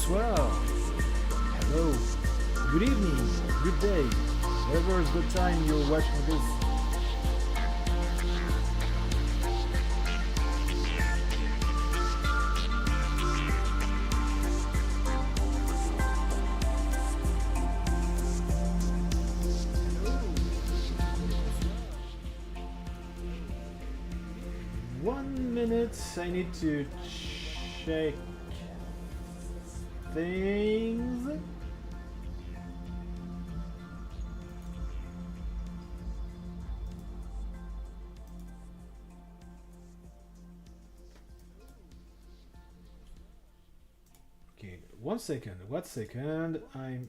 bonsoir, hello, good evening, good day, whatever is the time you're watching this. One minute, I need to check things. Okay, one second, I need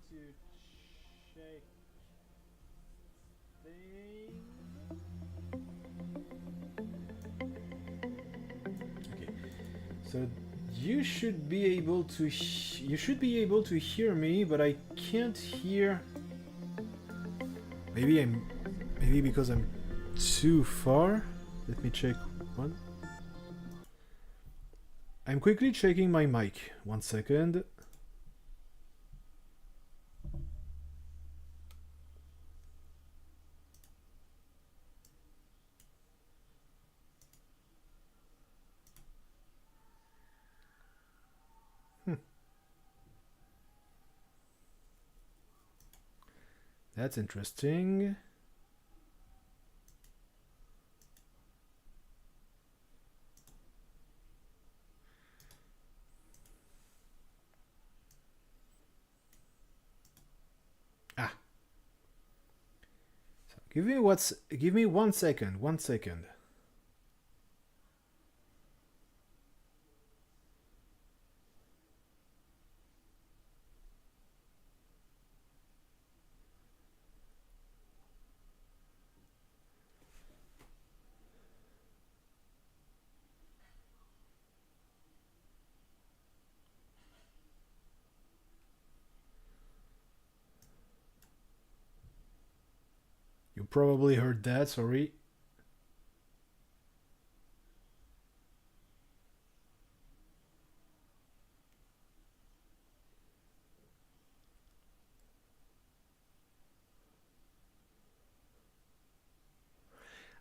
to check things. Okay, so you should be able to hear me, but I can't hear. Maybe because I'm too far. Let me check one. I'm quickly checking my mic. 1 second. That's interesting. So give me 1 second, 1 second. You probably heard that, sorry.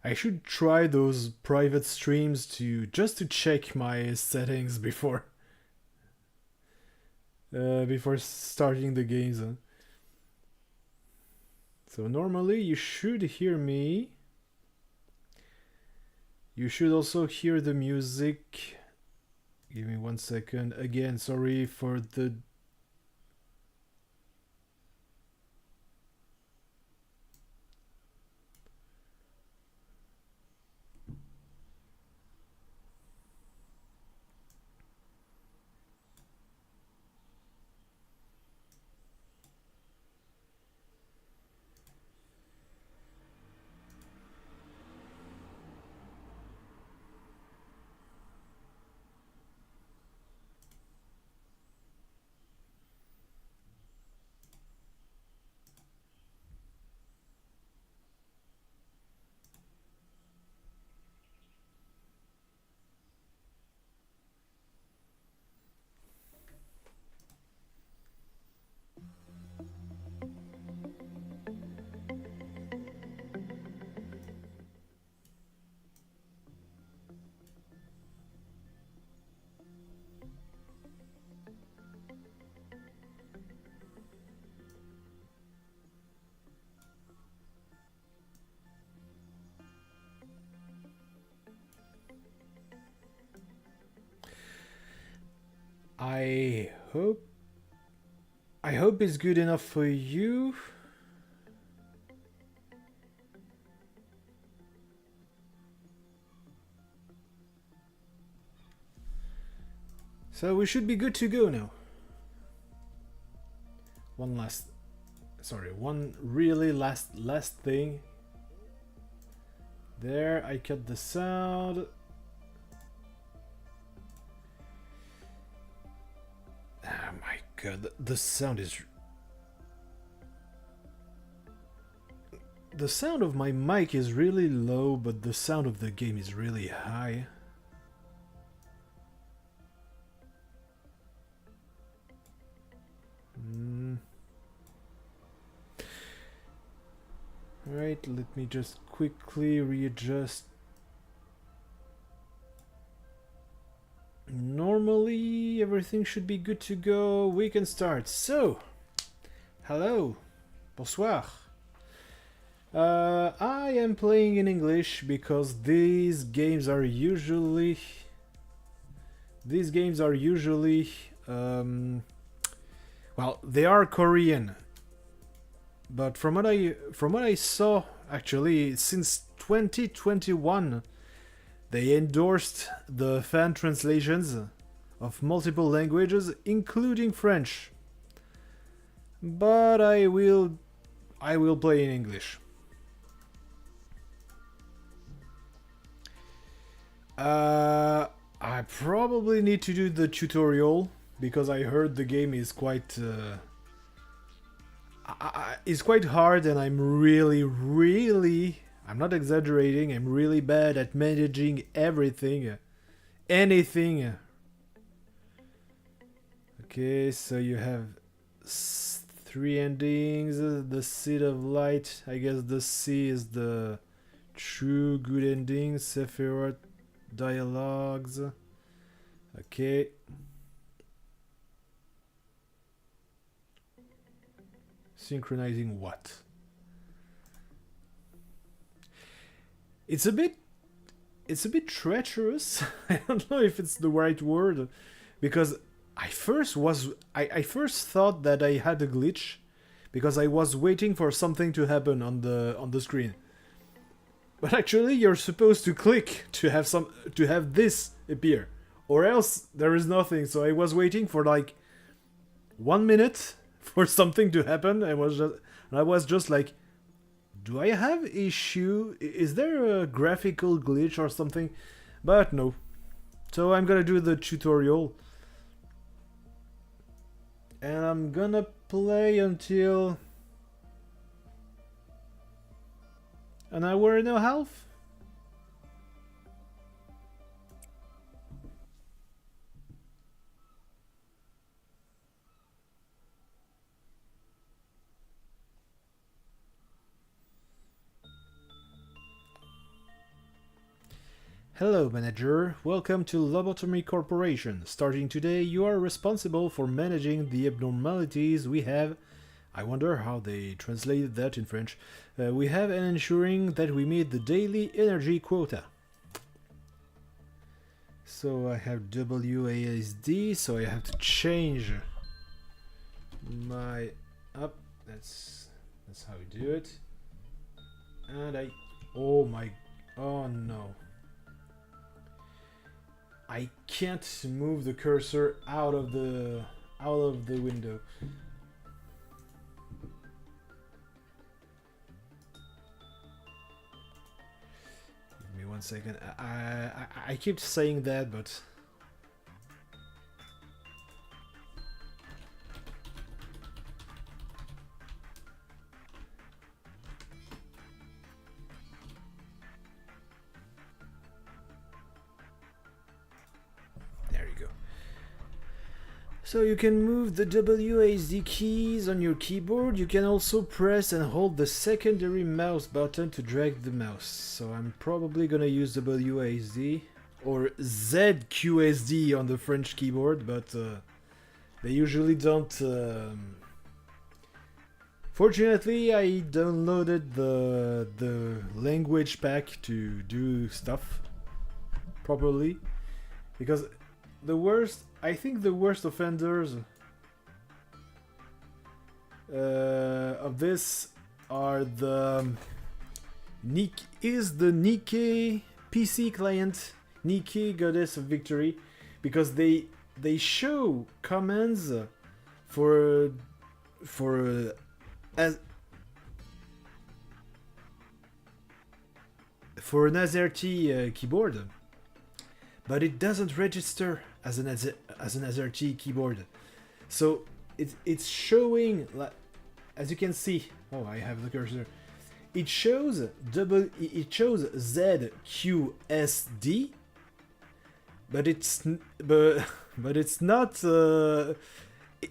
I should try those private streams just to check my settings before starting the games. So normally you should hear me. You should also hear the music. Give me 1 second. Again, sorry for the... I hope it's good enough for you. So we should be good to go now. One really last thing. There, I cut the sound. Oh my god, the sound is... The sound of my mic is really low, but the sound of the game is really high. Alright, let me just quickly readjust. Normally everything should be good to go. We can start. So, hello, bonsoir. I am playing in English because these games are usually well, they are Korean. But from what I saw, actually, since 2021, they endorsed the fan translations of multiple languages, including French. But I will play in English. I probably need to do the tutorial because I heard the game is quite hard, and I'm really, I'm not exaggerating, I'm really bad at managing everything, anything. Okay, so you have three endings. The Seed of Light, I guess the C is the true good ending. Sephiroth dialogues. Okay. Synchronizing what? It's a bit treacherous. I don't know if it's the right word, because I first thought that I had a glitch because I was waiting for something to happen on the screen. But actually you're supposed to click to have this appear, or else there is nothing. So I was waiting for like 1 minute for something to happen. I was just like, do I have issue? Is there a graphical glitch or something? But no. So I'm gonna do the tutorial. And I'm gonna play until an hour and a half. Hello, manager. Welcome to Lobotomy Corporation. Starting today, you are responsible for managing the abnormalities we have. I wonder how they translated that in French. We have, and ensuring that we meet the daily energy quota. So I have WASD, so I have to change my up. That's how we do it. And oh no. I can't move the cursor out of the window. Give me 1 second. I keep saying that, but so you can move the WASD keys on your keyboard. You can also press and hold the secondary mouse button to drag the mouse. So I'm probably gonna use WASD or ZQSD on the French keyboard, but they usually don't. Fortunately, I downloaded the language pack to do stuff properly, because I think the worst offenders of this are the Nikke PC client, Nikke Goddess of Victory, because they show commands for an AZERTY keyboard, but it doesn't register as an AZERTY keyboard. So it's showing, as you can see. Oh, I have the cursor. It shows ZQSD, but it's not.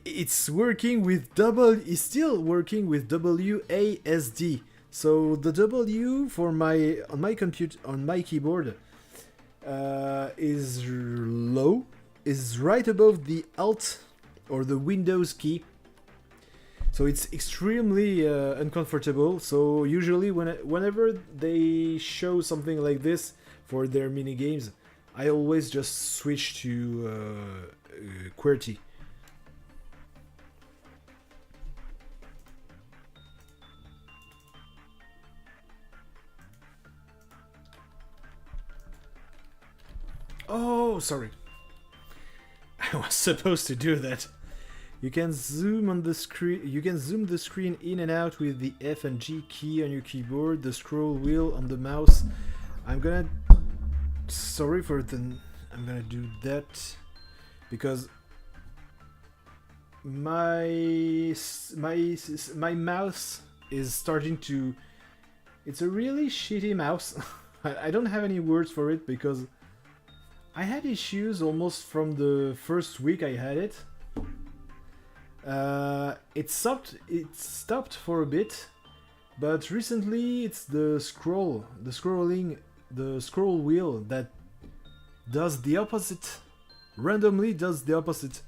It's working with It's still working with WASD. So the W for my on my keyboard is low, is right above the Alt or the Windows key. So it's extremely uncomfortable. So usually whenever they show something like this for their mini games, I always just switch to QWERTY. Oh, sorry. I was supposed to do that. You can zoom on the screen. You can zoom the screen in and out with the F and G key on your keyboard, the scroll wheel on the mouse. I'm gonna. Sorry for the. I'm gonna do that because my mouse is starting to. It's a really shitty mouse. I don't have any words for it because I had issues almost from the first week I had it. It stopped for a bit, but recently it's the scroll wheel that does the opposite. Randomly does the opposite.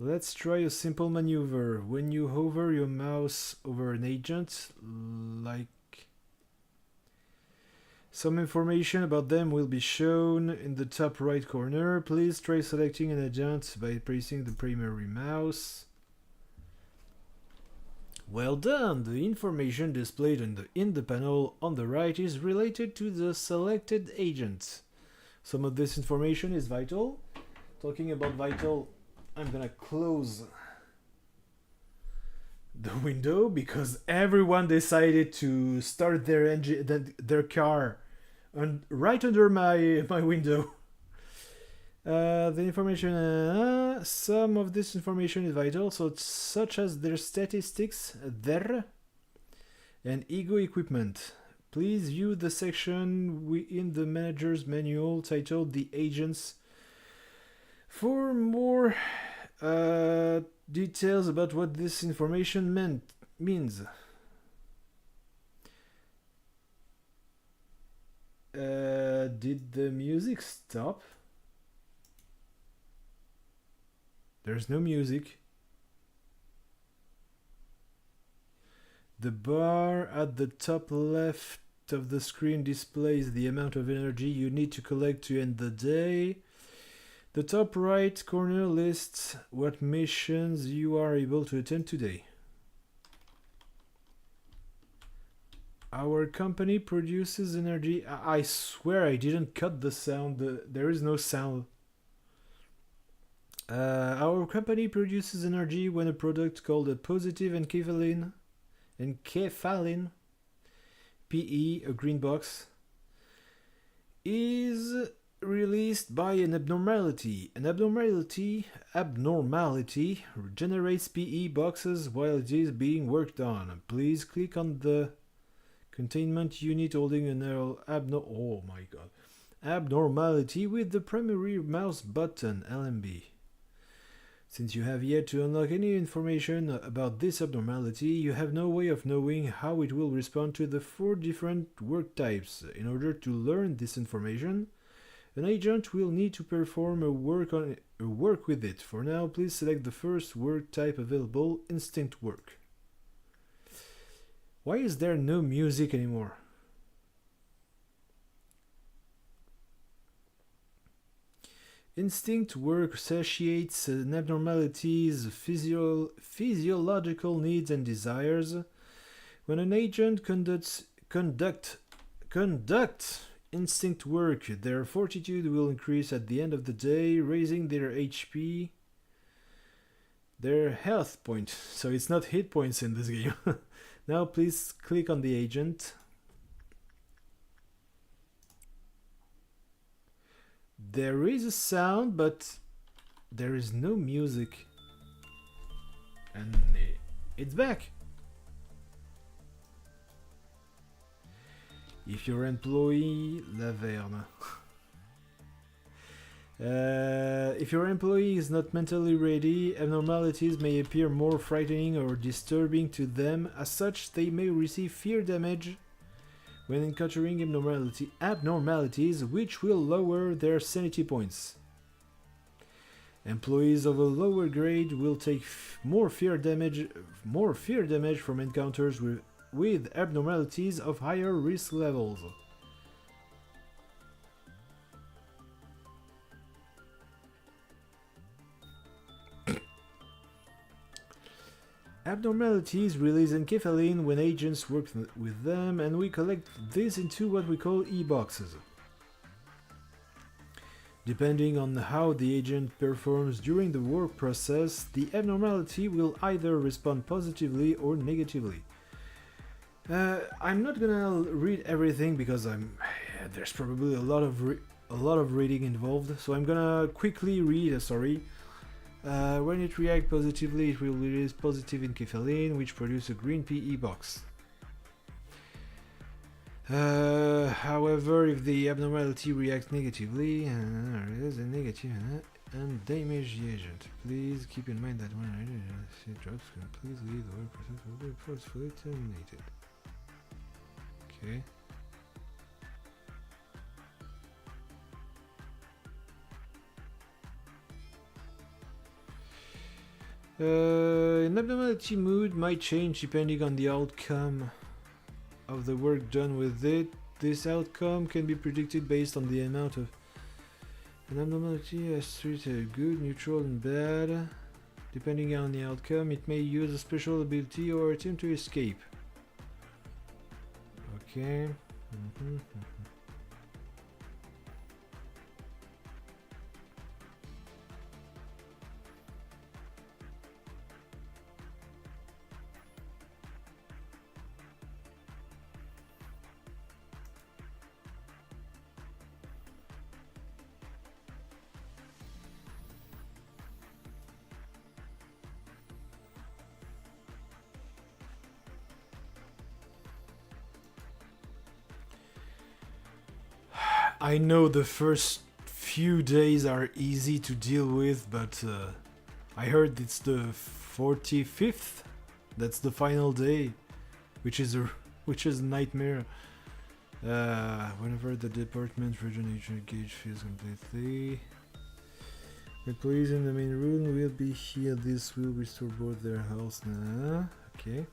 Let's try a simple maneuver. When you hover your mouse over an agent, like some information about them will be shown in the top right corner. Please try selecting an agent by pressing the primary mouse. Well done! The information displayed in the panel on the right is related to the selected agent. Some of this information is vital. Talking about vital, I'm gonna close the window because everyone decided to start their car right under my window. The information, some of this information is vital, such as their statistics, and ego equipment. Please view the section in the manager's manual titled "The Agents" for more details about what this information means. Did the music stop? There's no music. The bar at the top left of the screen displays the amount of energy you need to collect to end the day. The top right corner lists what missions you are able to attend today. Our company produces energy. I swear I didn't cut the sound. There is no sound. Our company produces energy when a product called a positive enkephalin, PE, a green box, is released by an abnormality. An abnormality generates PE boxes while it is being worked on. Please click on the containment unit holding an abnormality with the primary mouse button LMB. Since you have yet to unlock any information about this abnormality, you have no way of knowing how it will respond to the 4 different work types. In order to learn this information, an agent will need to perform a work with it. For now, please select the first work type available, instinct work. Why is there no music anymore? Instinct work satiates an abnormality's physiological needs and desires. When an agent conducts instinct work, their fortitude will increase at the end of the day, raising their HP, their health point. So it's not hit points in this game. Now please click on the agent. There is a sound, but there is no music. And it's back. If your employee, Laverne. If your employee is not mentally ready, abnormalities may appear more frightening or disturbing to them. As such, they may receive fear damage when encountering abnormalities, which will lower their sanity points. Employees of a lower grade will take more fear damage from encounters with abnormalities of higher risk levels. Abnormalities release enkephaline when agents work with them, and we collect this into what we call e-boxes. Depending on how the agent performs during the work process, the abnormality will either respond positively or negatively. I'm not gonna read everything because there's probably a lot of reading involved, so I'm gonna quickly read. When it reacts positively, it will release positive enkephaline, which produces a green PE box. However, if the abnormality reacts negatively, it is a negative and damage the agent. Please keep in mind that when it drops completely, the work process will be forcefully terminated. Okay. An abnormality mood might change depending on the outcome of the work done with it. This outcome can be predicted based on the amount of an abnormality as treated good, neutral, and bad. Depending on the outcome, it may use a special ability or attempt to escape. Okay. I know the first few days are easy to deal with, but I heard it's the 45th. That's the final day, which is a nightmare. Whenever the department regeneration gauge fills completely, employees in the main room will be healed. This will restore both their health. Okay.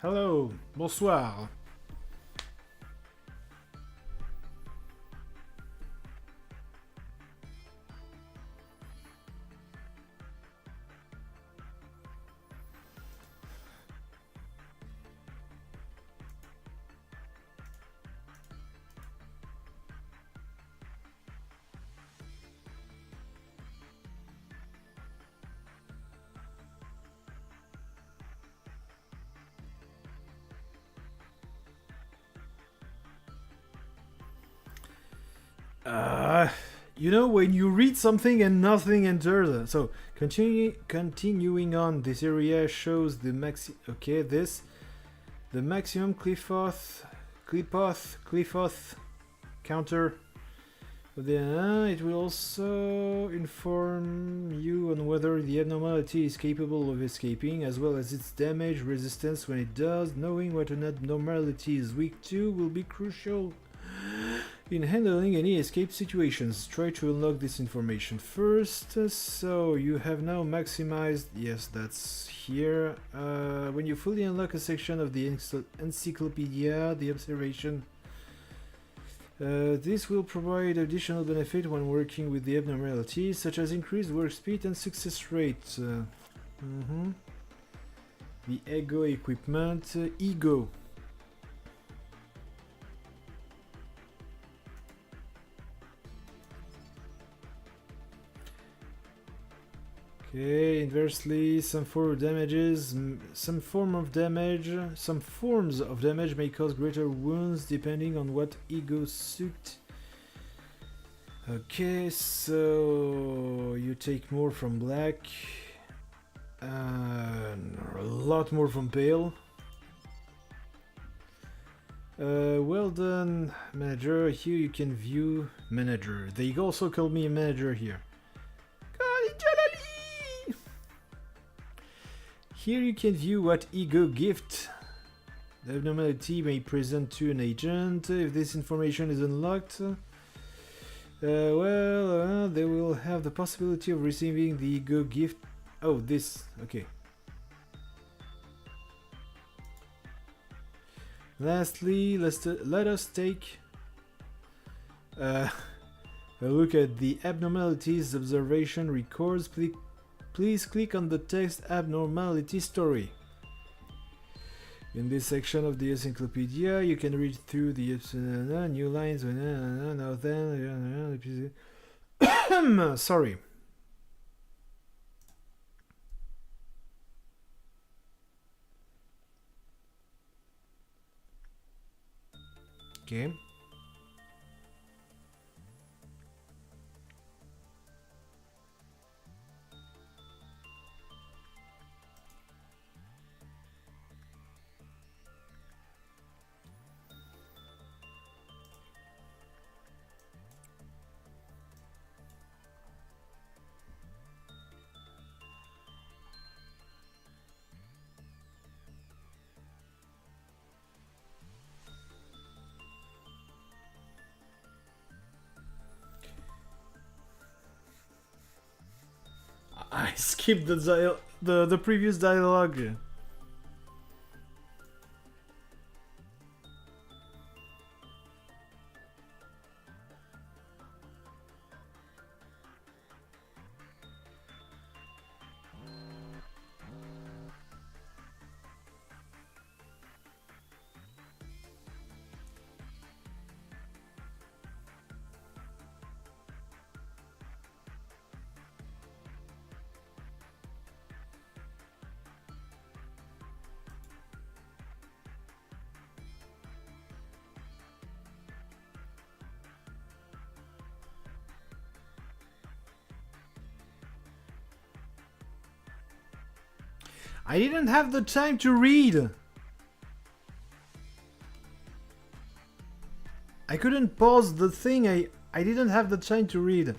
Hello, bonsoir. You know, when you read something and nothing enters. So, continuing on, this area shows the the maximum Cliffoth counter. It will also inform you on whether the abnormality is capable of escaping, as well as its damage resistance when it does. Knowing what an abnormality is weak to will be crucial in handling any escape situations. Try to unlock this information first. So you have now maximized, yes, that's here. When you fully unlock a section of the encyclopedia, the observation, this will provide additional benefit when working with the abnormalities, such as increased work speed and success rate. The ego equipment, ego. Okay, inversely, some forms of damage may cause greater wounds depending on what ego suit. Okay, so you take more from black, and a lot more from pale. Well done, manager. Here you can view manager. They also call me a manager here. Here you can view what ego gift the abnormality may present to an agent. If this information is unlocked, they will have the possibility of receiving the ego gift. Oh, this, okay. Lastly, let us take a look at the abnormalities observation records. Please click on the text abnormality story. In this section of the encyclopedia, you can read through the new lines. Sorry. Okay. I skipped the previous dialogue. I didn't have the time to read. I couldn't pause the thing. I didn't have the time to read.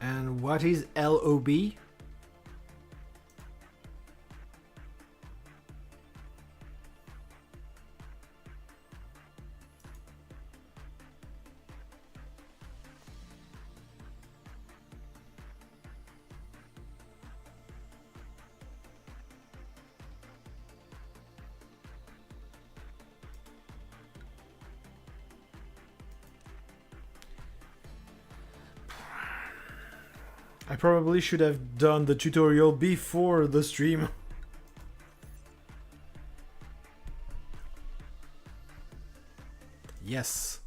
And what is LOB? I probably should have done the tutorial before the stream. Yes.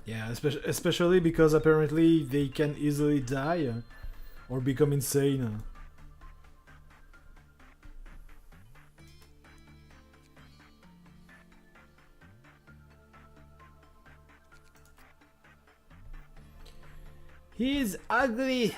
Yeah, especially because apparently they can easily die or become insane. He's ugly!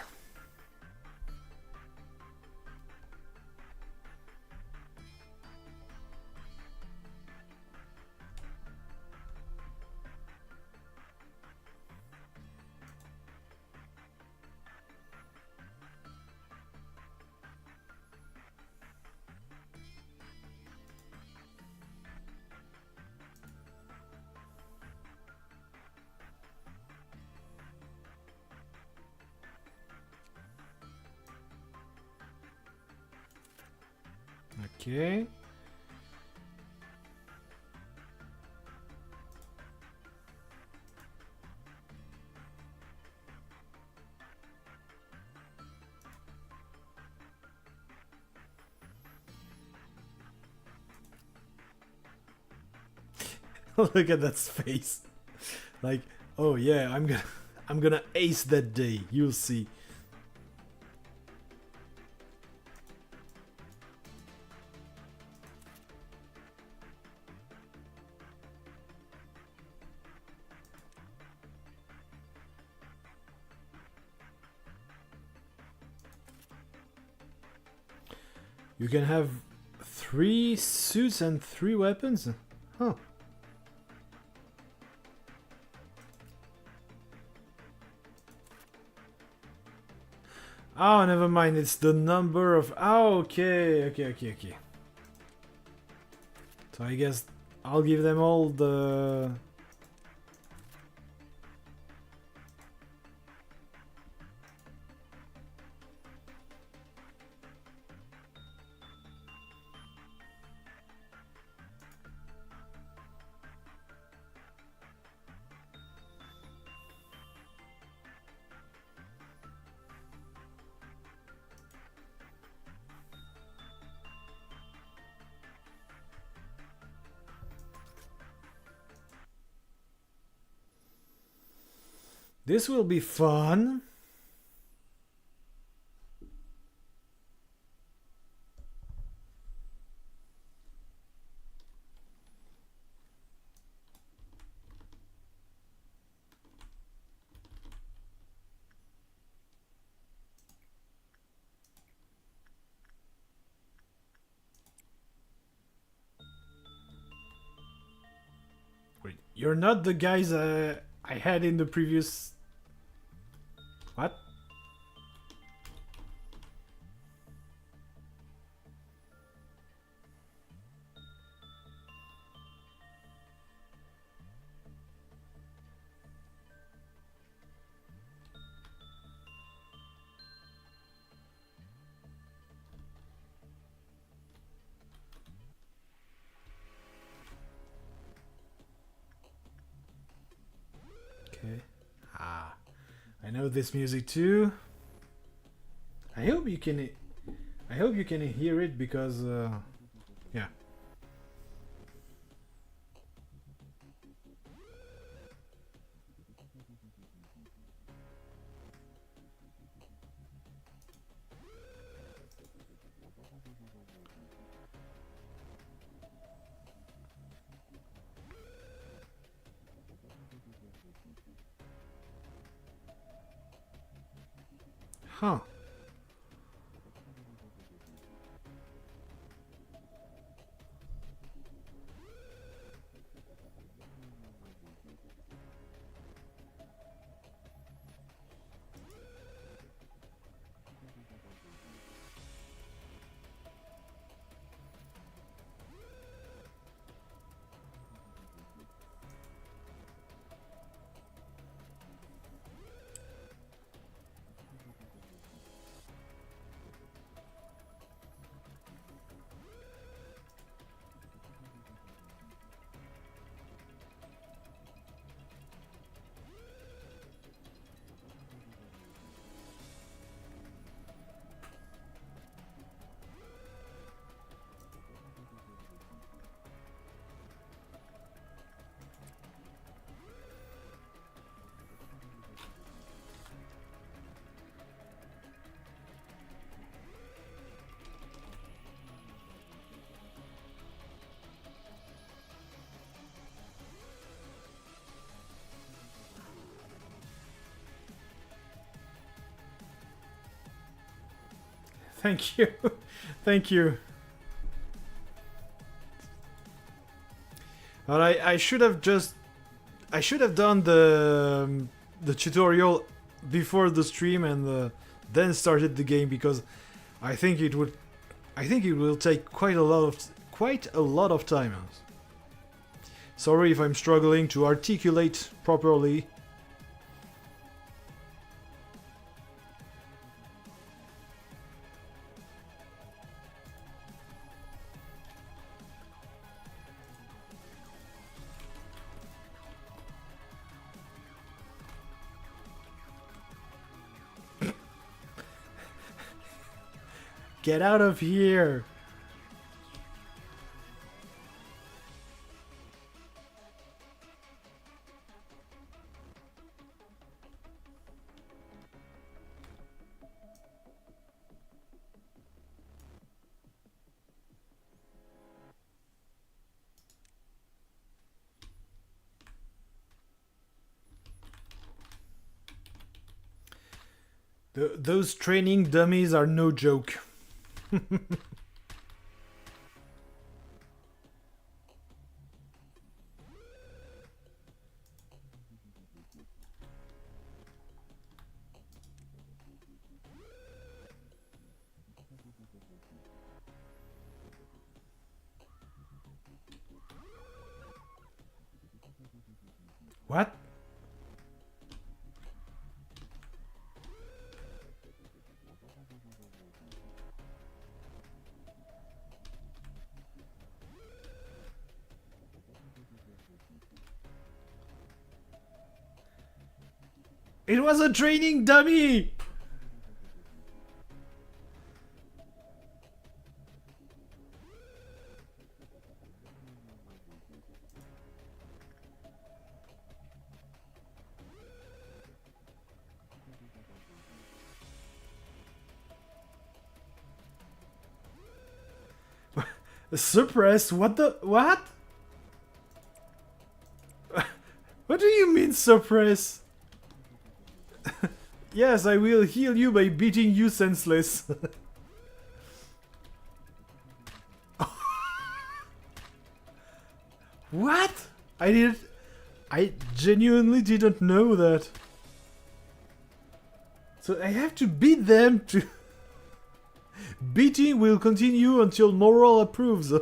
Okay. Look at that face. Like, oh yeah, I'm gonna ace that day. You'll see. You can have 3 suits and 3 weapons? Huh. Oh, never mind. It's the number of... Oh, okay. So I guess I'll give them all the... This will be fun. Wait, you're not the guys I had in the previous... What? love this music too. I hope you can. I hope you can hear it because, yeah. Huh. Thank you. Thank you. But I should have just I should have done the tutorial before the stream and then started the game because I think it would I think it will take quite a lot of time. Sorry if I'm struggling to articulate properly. Get out of here! Those training dummies are no joke. What? It was a training dummy! Suppress? What the... What? What do you mean suppress? Yes, I will heal you by beating you senseless. What? I genuinely didn't know that. So I have to beat them to... Beating will continue until morale approves.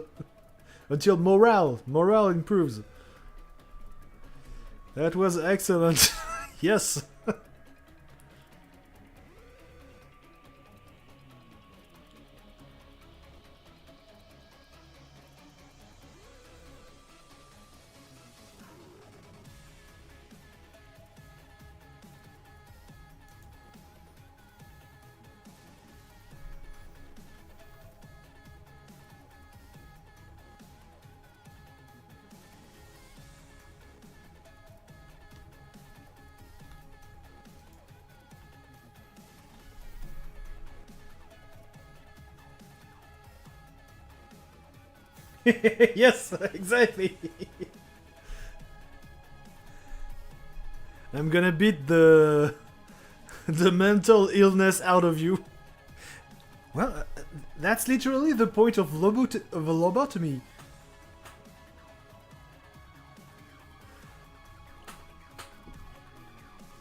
Until morale improves. That was excellent. Yes. Yes, exactly. I'm gonna beat the the mental illness out of you. Well, that's literally the point of a lobotomy.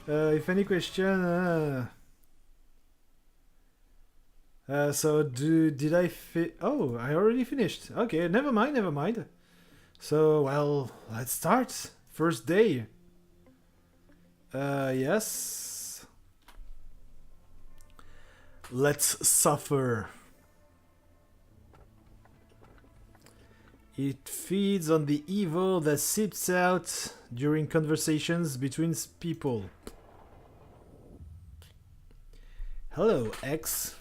If any question, so did I Oh, I already finished. Okay, never mind, never mind. So, well, let's start. First day. Yes. Let's suffer. It feeds on the evil that seeps out during conversations between people. Hello, X.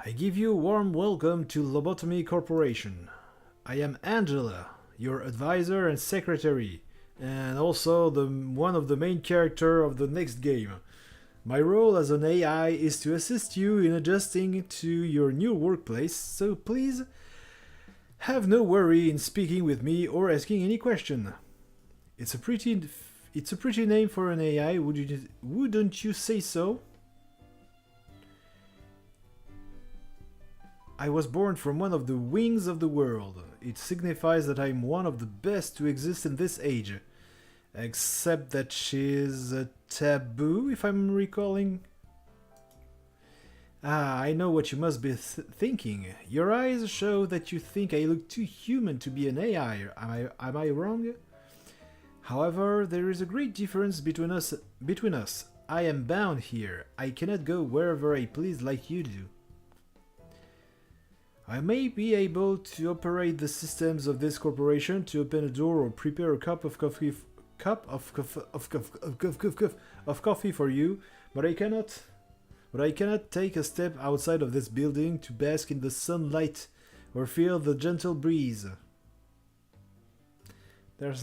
I give you a warm welcome to Lobotomy Corporation. I am Angela, your advisor and secretary, and also one of the main character of the next game. My role as an AI is to assist you in adjusting to your new workplace, so please have no worry in speaking with me or asking any question. It's a pretty name for an AI, wouldn't you say so? I was born from one of the wings of the world. It signifies that I'm one of the best to exist in this age. Except that she's a taboo, if I'm recalling. Ah, I know what you must be thinking. Your eyes show that you think I look too human to be an AI. Am I wrong? However, there is a great difference between us. I am bound here. I cannot go wherever I please like you do. I may be able to operate the systems of this corporation to open a door or prepare a cup of coffee for you, but I cannot take a step outside of this building to bask in the sunlight or feel the gentle breeze. There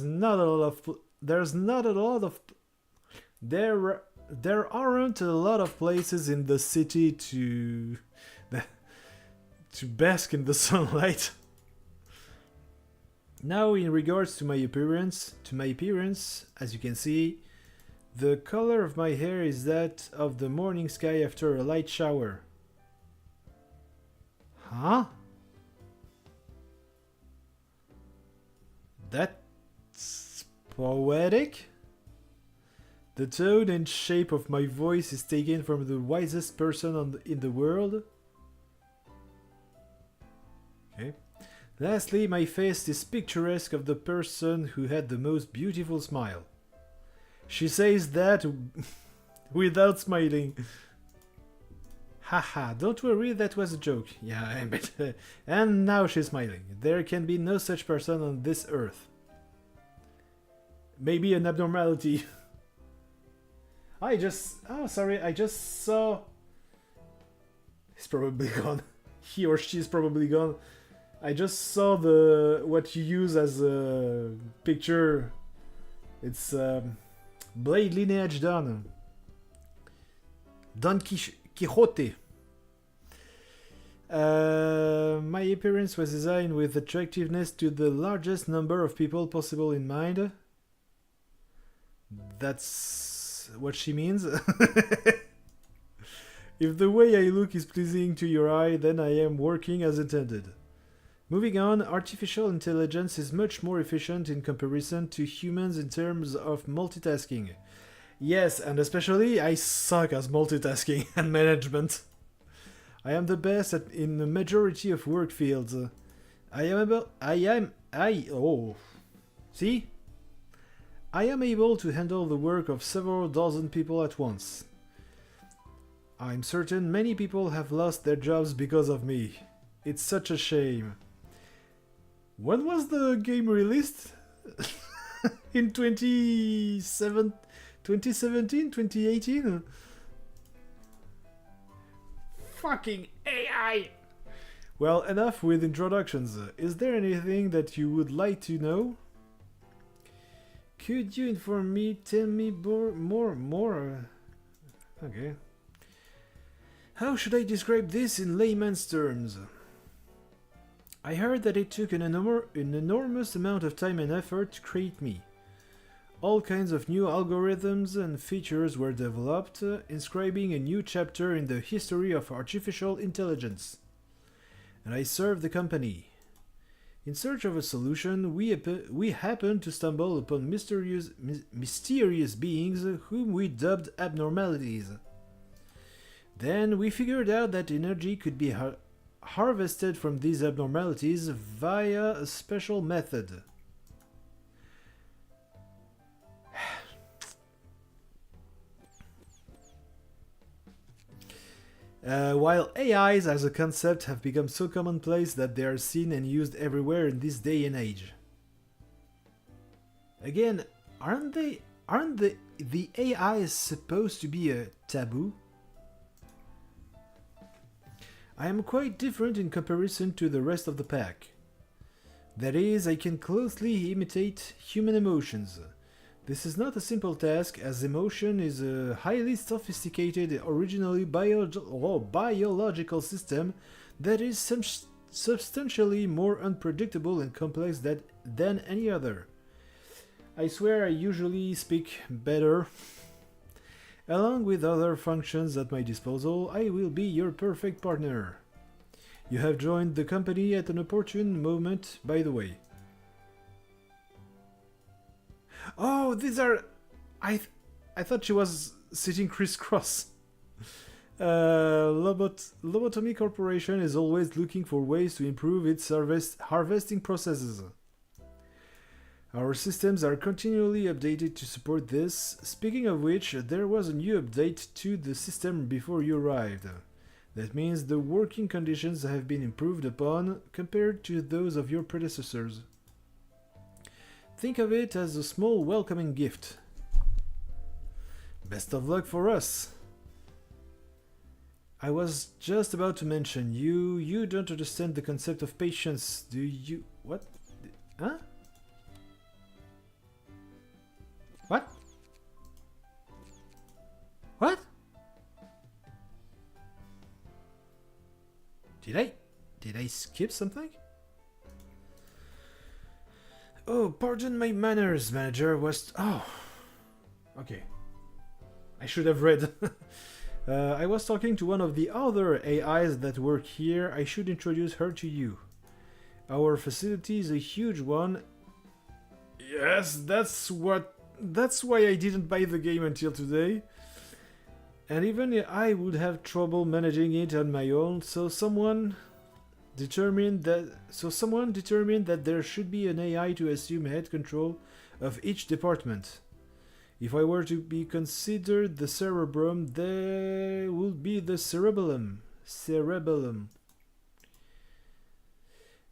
aren't a lot of places in the city to bask in the sunlight. Now, in regards to my appearance, as you can see, the color of my hair is that of the morning sky after a light shower. Huh? That's poetic? The tone and shape of my voice is taken from the wisest person in the world. Okay. Lastly, my face is picturesque of the person who had the most beautiful smile. She says that without smiling. Haha, don't worry, that was a joke. Yeah, I bet. And now she's smiling. There can be no such person on this earth. Maybe an abnormality. I just saw... He's probably gone. He or she's probably gone. I just saw what you use as a picture. It's Blade Lineage Don Quixote. My appearance was designed with attractiveness to the largest number of people possible in mind. That's what she means. If the way I look is pleasing to your eye, then I am working as intended. Moving on, artificial intelligence is much more efficient in comparison to humans in terms of multitasking. Yes, and especially I suck at multitasking and management. I am the best in the majority of work fields. I am able to handle the work of several dozen people at once. I'm certain many people have lost their jobs because of me. It's such a shame. When was the game released? In 2017, 2018? Fucking AI! Well, enough with introductions. Is there anything that you would like to know? Could you inform me, tell me more? Okay. How should I describe this in layman's terms? I heard that it took an enormous amount of time and effort to create me. All kinds of new algorithms and features were developed, inscribing a new chapter in the history of artificial intelligence. And I served the company. In search of a solution, we happened to stumble upon mysterious beings whom we dubbed abnormalities. Then we figured out that energy could be harvested from these abnormalities via a special method. While AIs as a concept have become so commonplace that they are seen and used everywhere in this day and age. Again, aren't the AIs supposed to be a taboo? I am quite different in comparison to the rest of the pack. That is, I can closely imitate human emotions. This is not a simple task, as emotion is a highly sophisticated, originally biological system that is substantially more unpredictable and complex than any other. I swear I usually speak better. Along with other functions at my disposal, I will be your perfect partner. You have joined the company at an opportune moment, by the way. Oh, these are... I thought she was sitting crisscross. Lobotomy Corporation is always looking for ways to improve its harvesting processes. Our systems are continually updated to support this. Speaking of which, there was a new update to the system before you arrived. That means the working conditions have been improved upon compared to those of your predecessors. Think of it as a small welcoming gift. Best of luck for us. I was just about to mention, you don't understand the concept of patience, do you? What? Huh? What? What? Did I skip something? Oh, pardon my manners, manager. Oh. Okay. I should have read. I was talking to one of the other AIs that work here. I should introduce her to you. Our facility is a huge one. Yes, that's why I didn't buy the game until today. And even I would have trouble managing it on my own, so someone determined that there should be an AI to assume head control of each department. If I were to be considered the cerebrum, there would be the cerebellum.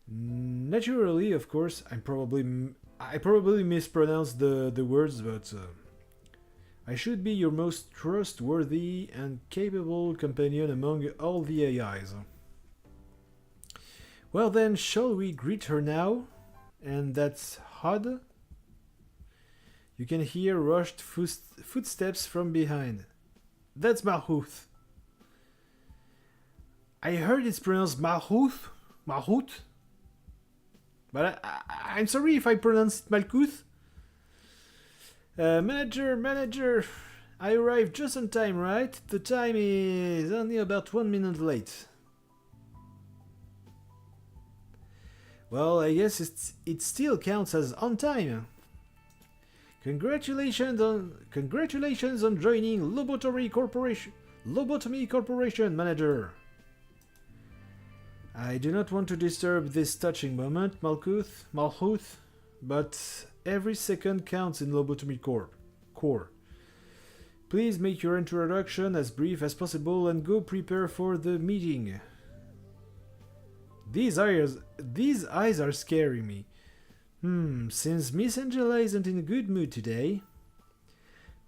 Naturally, of course, I probably mispronounced the words, but I should be your most trustworthy and capable companion among all the AIs. Well then, shall we greet her now? And that's Hod. You can hear rushed footsteps from behind. That's Malhuth. I heard it's pronounced Malhuth. But I'm sorry if I pronounced Malkuth. Manager, I arrived just on time, right? The time is only about 1 minute late. Well, I guess it still counts as on time. Congratulations on joining Lobotomy Corporation, manager. I do not want to disturb this touching moment, Malhuth, but every second counts in Lobotomy Corp. Please make your introduction as brief as possible and go prepare for the meeting. These eyes are scaring me. Seems Miss Angela isn't in a good mood today.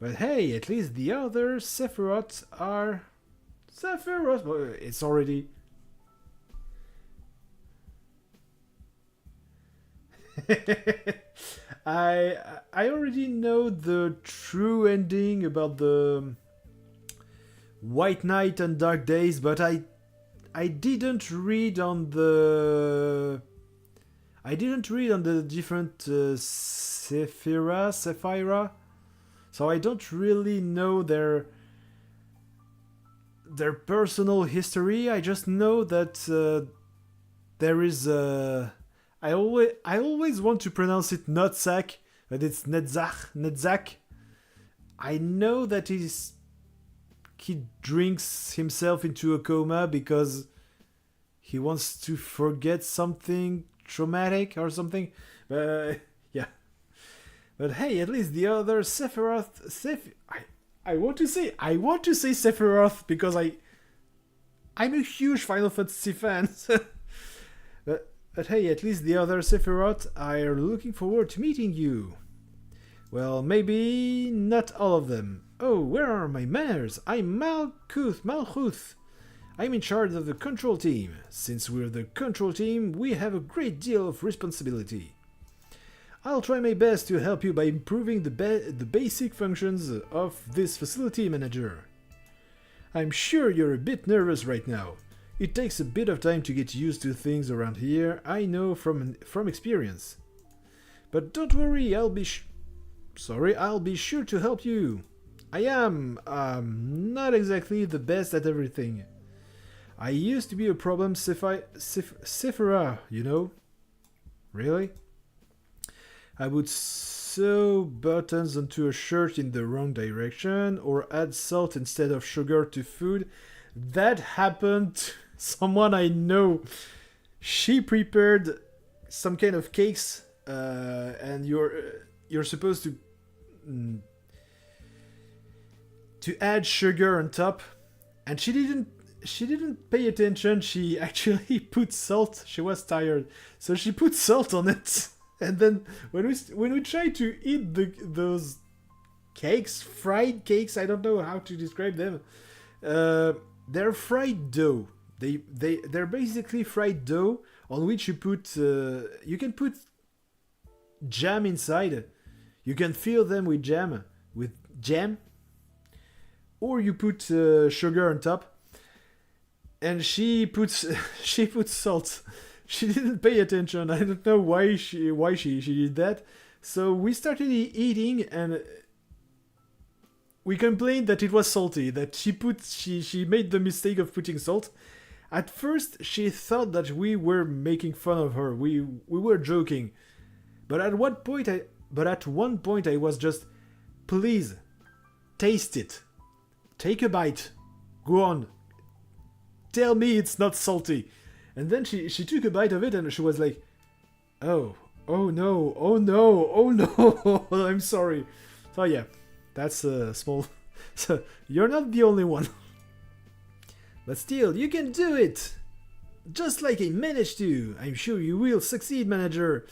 But hey, at least the other Sephiroths are... Sephiroth... It's already... I already know the true ending about the White Knight and Dark Days, but I didn't read on the I didn't read on the different Sephira, so I don't really know their personal history. I just know that there is a. I always want to pronounce it Notzak, but it's Netzach. I know that he drinks himself into a coma because he wants to forget something traumatic or something. Yeah. But hey, at least the other Sephiroth. I want to say Sephiroth because I'm a huge Final Fantasy fan. But hey, at least the other Sephiroth are looking forward to meeting you. Well, maybe not all of them. Oh, where are my manners? I'm Malkuth. I'm in charge of the control team. Since we're the control team, we have a great deal of responsibility. I'll try my best to help you by improving the basic functions of this facility manager. I'm sure you're a bit nervous right now. It takes a bit of time to get used to things around here, I know from experience. But don't worry, I'll be sure to help you. I am not exactly the best at everything. I used to be a problem Sephira, you know? Really? I would sew buttons onto a shirt in the wrong direction or add salt instead of sugar to food. That happened to someone I know. She prepared some kind of cakes and you're supposed to add sugar on top, and she didn't pay attention. She actually put salt. She was tired, so she put salt on it. And then when we tried to eat those cakes, fried cakes, I don't know how to describe them. They're fried dough. They're basically fried dough on which you can put jam inside. You can fill them with jam, or you put sugar on top. And she puts salt. She didn't pay attention. I don't know why she did that. So we started eating, and we complained that it was salty. That she made the mistake of putting salt. At first, she thought that we were making fun of her. We were joking. But at one point, I was just, please, taste it. Take a bite. Go on. Tell me it's not salty. And then she took a bite of it and she was like, oh no, I'm sorry. So yeah, that's a small... So you're not the only one. But still, you can do it! Just like I managed to. I'm sure you will succeed, manager.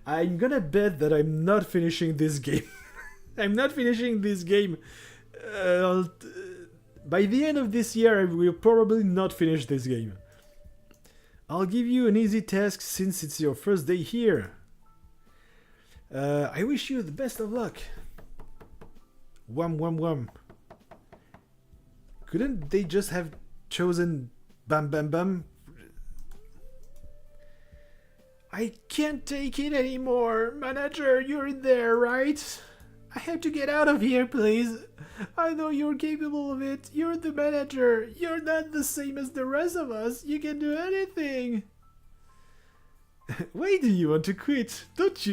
I'm gonna bet that I'm not finishing this game. I'm not finishing this game. By the end of this year, I will probably not finish this game. I'll give you an easy task since it's your first day here. I wish you the best of luck. Wham. Couldn't they just have chosen Bam Bam Bam? I can't take it anymore. Manager, you're in there, right? I have to get out of here, please. I know you're capable of it. You're the manager. You're not the same as the rest of us. You can do anything. Why do you want to quit? Don't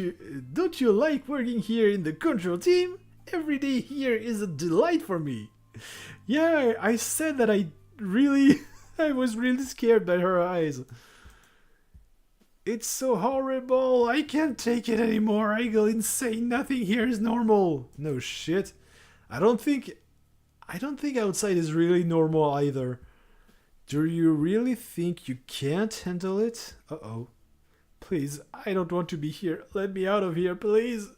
you like working here in the control team? Every day here is a delight for me. Yeah, I said that I was really scared by her eyes. It's so horrible. I can't take it anymore. I go insane. Nothing here is normal. No shit. I don't think outside is really normal either. Do you really think you can't handle it? Uh-oh. Please, I don't want to be here. Let me out of here, please.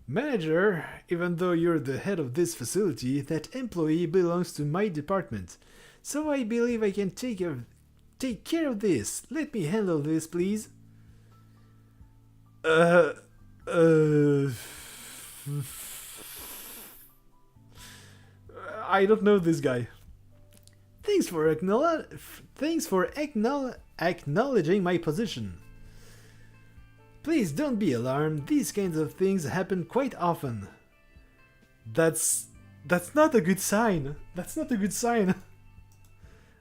Manager, even though you're the head of this facility, that employee belongs to my department. So I believe I can take care of this. Let me handle this, please. I don't know this guy. Thanks for acknowledging my position. Please don't be alarmed, these kinds of things happen quite often. That's not a good sign. That's not a good sign.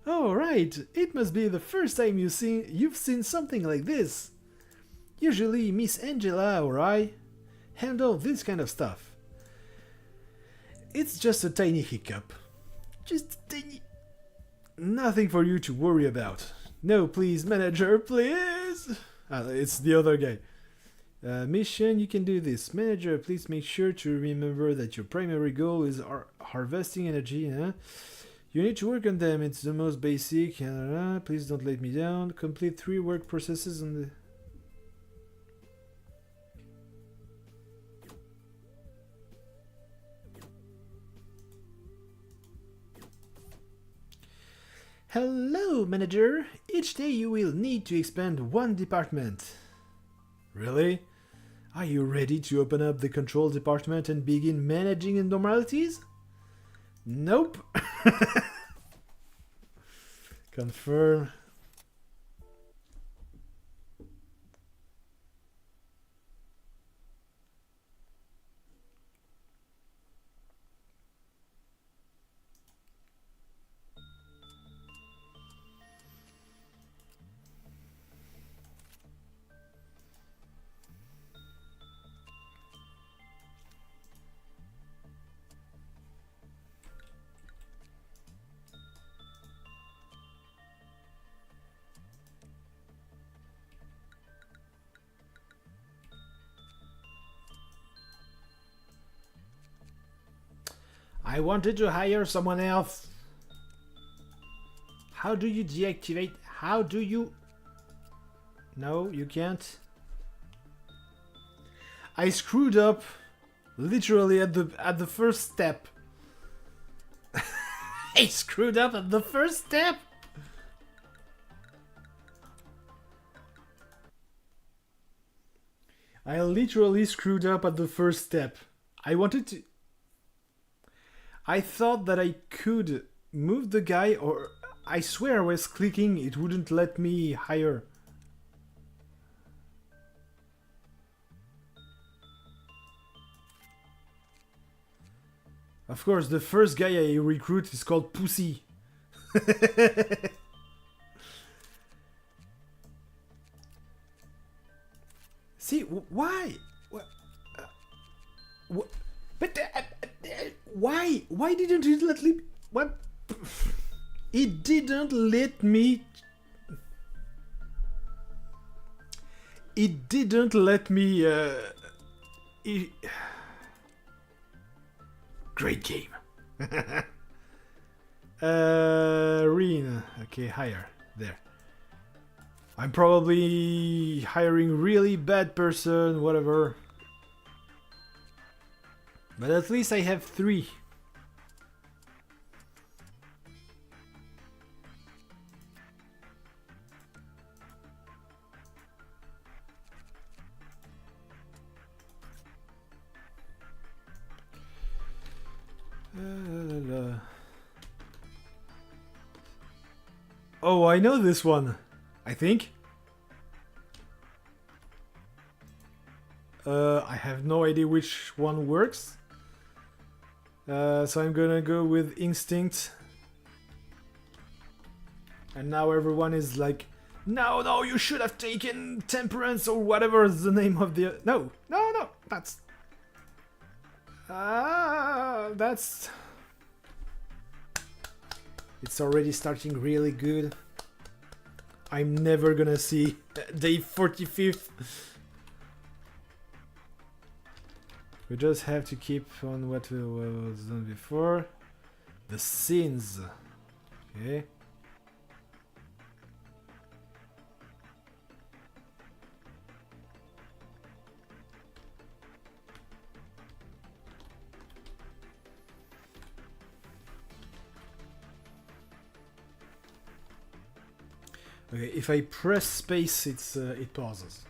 Oh right, it must be the first time you've seen something like this. Usually Miss Angela or I handle this kind of stuff. It's just a tiny hiccup. Just a tiny... Nothing for you to worry about. No, please, manager, please! It's the other guy. Mission, you can do this. Manager, please make sure to remember that your primary goal is harvesting energy. Huh? You need to work on them. It's the most basic. Please don't let me down. Complete 3 work processes on the... Hello, manager. Each day you will need to expand 1 department. Really? Are you ready to open up the control department and begin managing abnormalities? Nope. Confirm. I wanted to hire someone else. How do you deactivate? How do you... No, you can't. I screwed up literally at the first step. I screwed up at the first step. I literally screwed up at the first step. I thought that I could move the guy, or I swear I was clicking, it wouldn't let me hire. Of course, the first guy I recruit is called Pussy. See, why? But why? Why didn't it let me? What? It didn't let me. It didn't let me. Great game. Ruina. Okay, hire. There. I'm probably hiring really bad person, whatever. But at least I have 3. Oh, I know this one. I think. I have no idea which one works. So I'm gonna go with instinct. And now everyone is like, no, you should have taken temperance or whatever is the name of the... No, that's... that's... It's already starting really good. I'm never gonna see day 45th. We just have to keep on what was done before. The scenes. Okay. Okay, if I press space, it pauses.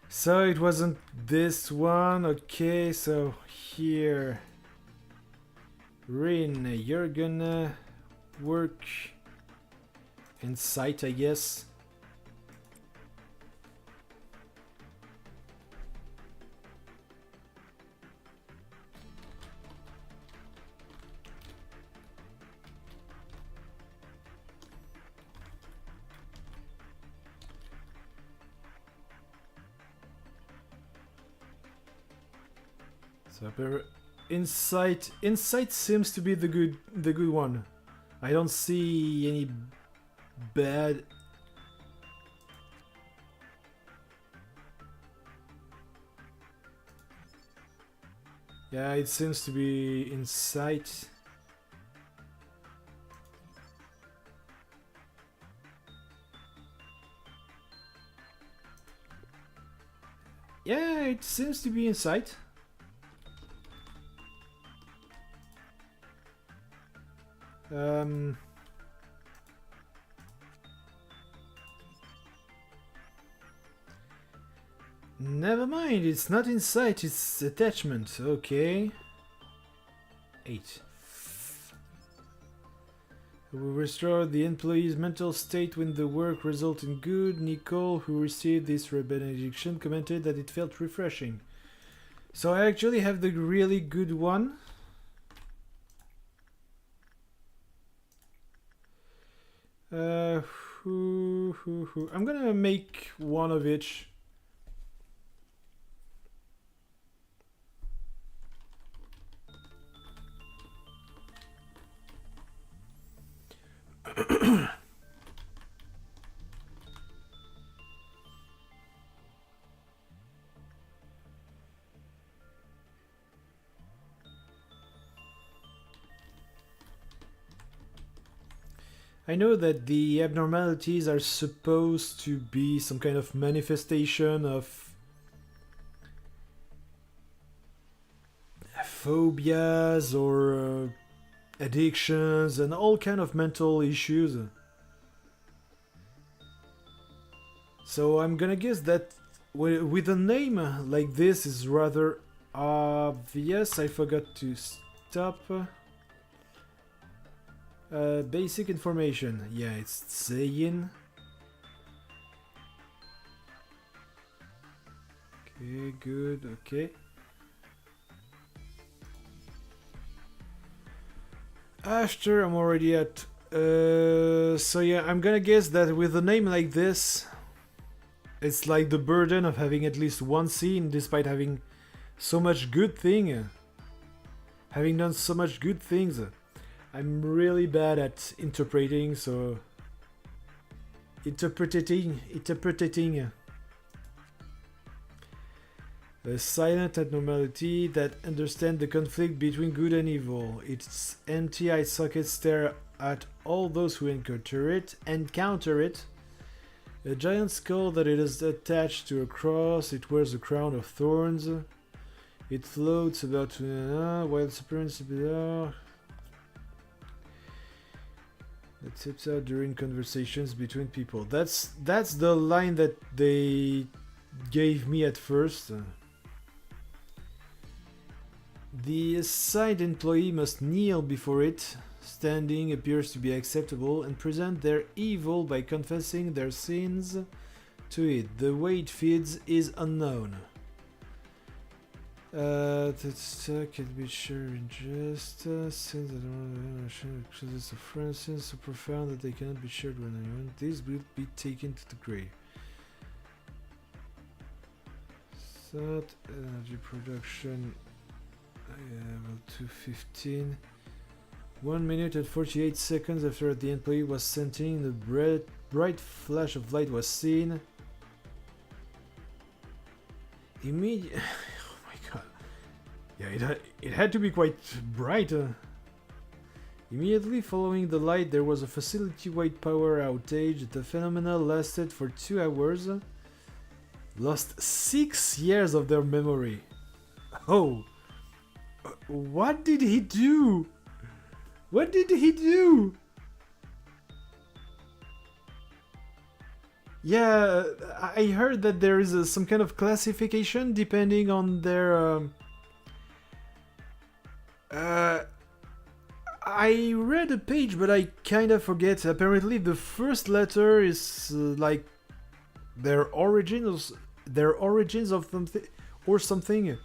So it wasn't this one. Okay, so here, Rin, you're gonna work in sight, I guess. So insight seems to be the good one. I don't see any bad. Yeah, it seems to be insight. Yeah, it seems to be insight. Never mind, it's not insight, it's attachment. Okay. 8. We restore the employee's mental state when the work results in good. Nicole, who received this benediction, commented that it felt refreshing. So I actually have the really good one. I'm gonna make one of each. I know that the abnormalities are supposed to be some kind of manifestation of phobias or addictions and all kind of mental issues. So I'm gonna guess that with a name like this is rather obvious. I forgot to stop. Basic information. Yeah, it's saying. Okay, good, okay. After I'm already at... so yeah, I'm gonna guess that with a name like this, it's like the burden of having at least one scene despite having so much good thing. Having done so much good things. I'm really bad at interpreting, so... Interpreting. A silent abnormality that understands the conflict between good and evil. Its empty-eye sockets stare at all those who encounter it. A giant skull that it is attached to a cross. It wears a crown of thorns. It floats about while its appearance bizarre. It tips out during conversations between people. That's the line that they gave me at first. The assigned employee must kneel before it. Standing appears to be acceptable and present their evil by confessing their sins to it. The way it feeds is unknown. Can be sure in just sins that are a friend, sins so profound that they cannot be shared with anyone. These will be taken to the grave. Thought energy production level 215. 1 minute and 48 seconds after the employee was sent in, the bright flash of light was seen. Immediately. Yeah, it had to be quite bright. Immediately following the light, there was a facility-wide power outage. The phenomenon lasted for 2 hours. Lost 6 years of their memory. Oh! What did he do? What did he do? Yeah, I heard that there is some kind of classification depending on their... I read a page, but I kind of forget. Apparently, the first letter is like their origins of something or something.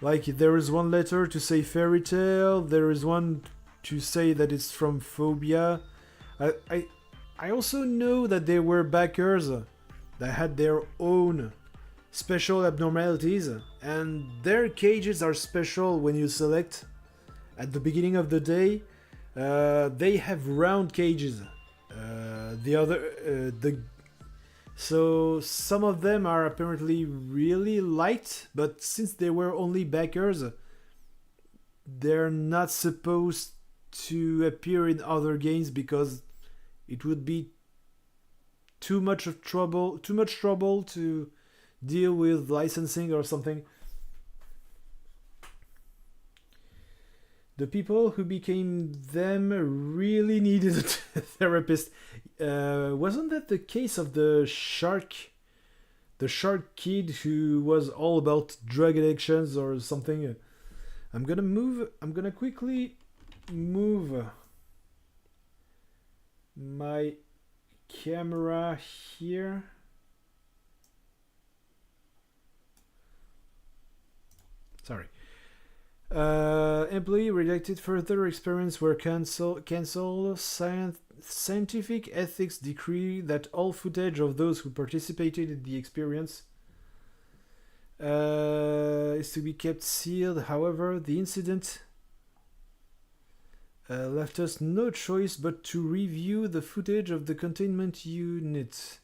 Like there is one letter to say fairy tale. There is one to say that it's from phobia. I also know that there were backers that had their own special abnormalities, and their cages are special when you select at the beginning of the day. They have round cages. So some of them are apparently really light, but since they were only backers, they're not supposed to appear in other games because it would be too much trouble to deal with licensing or something. The people who became them really needed a therapist. Wasn't that the case of the shark kid who was all about drug addictions or something? I'm gonna quickly move my camera here. Sorry. Employee rejected further experiments were cancelled. Scientific ethics decree that all footage of those who participated in the experience is to be kept sealed. However, the incident left us no choice but to review the footage of the containment unit.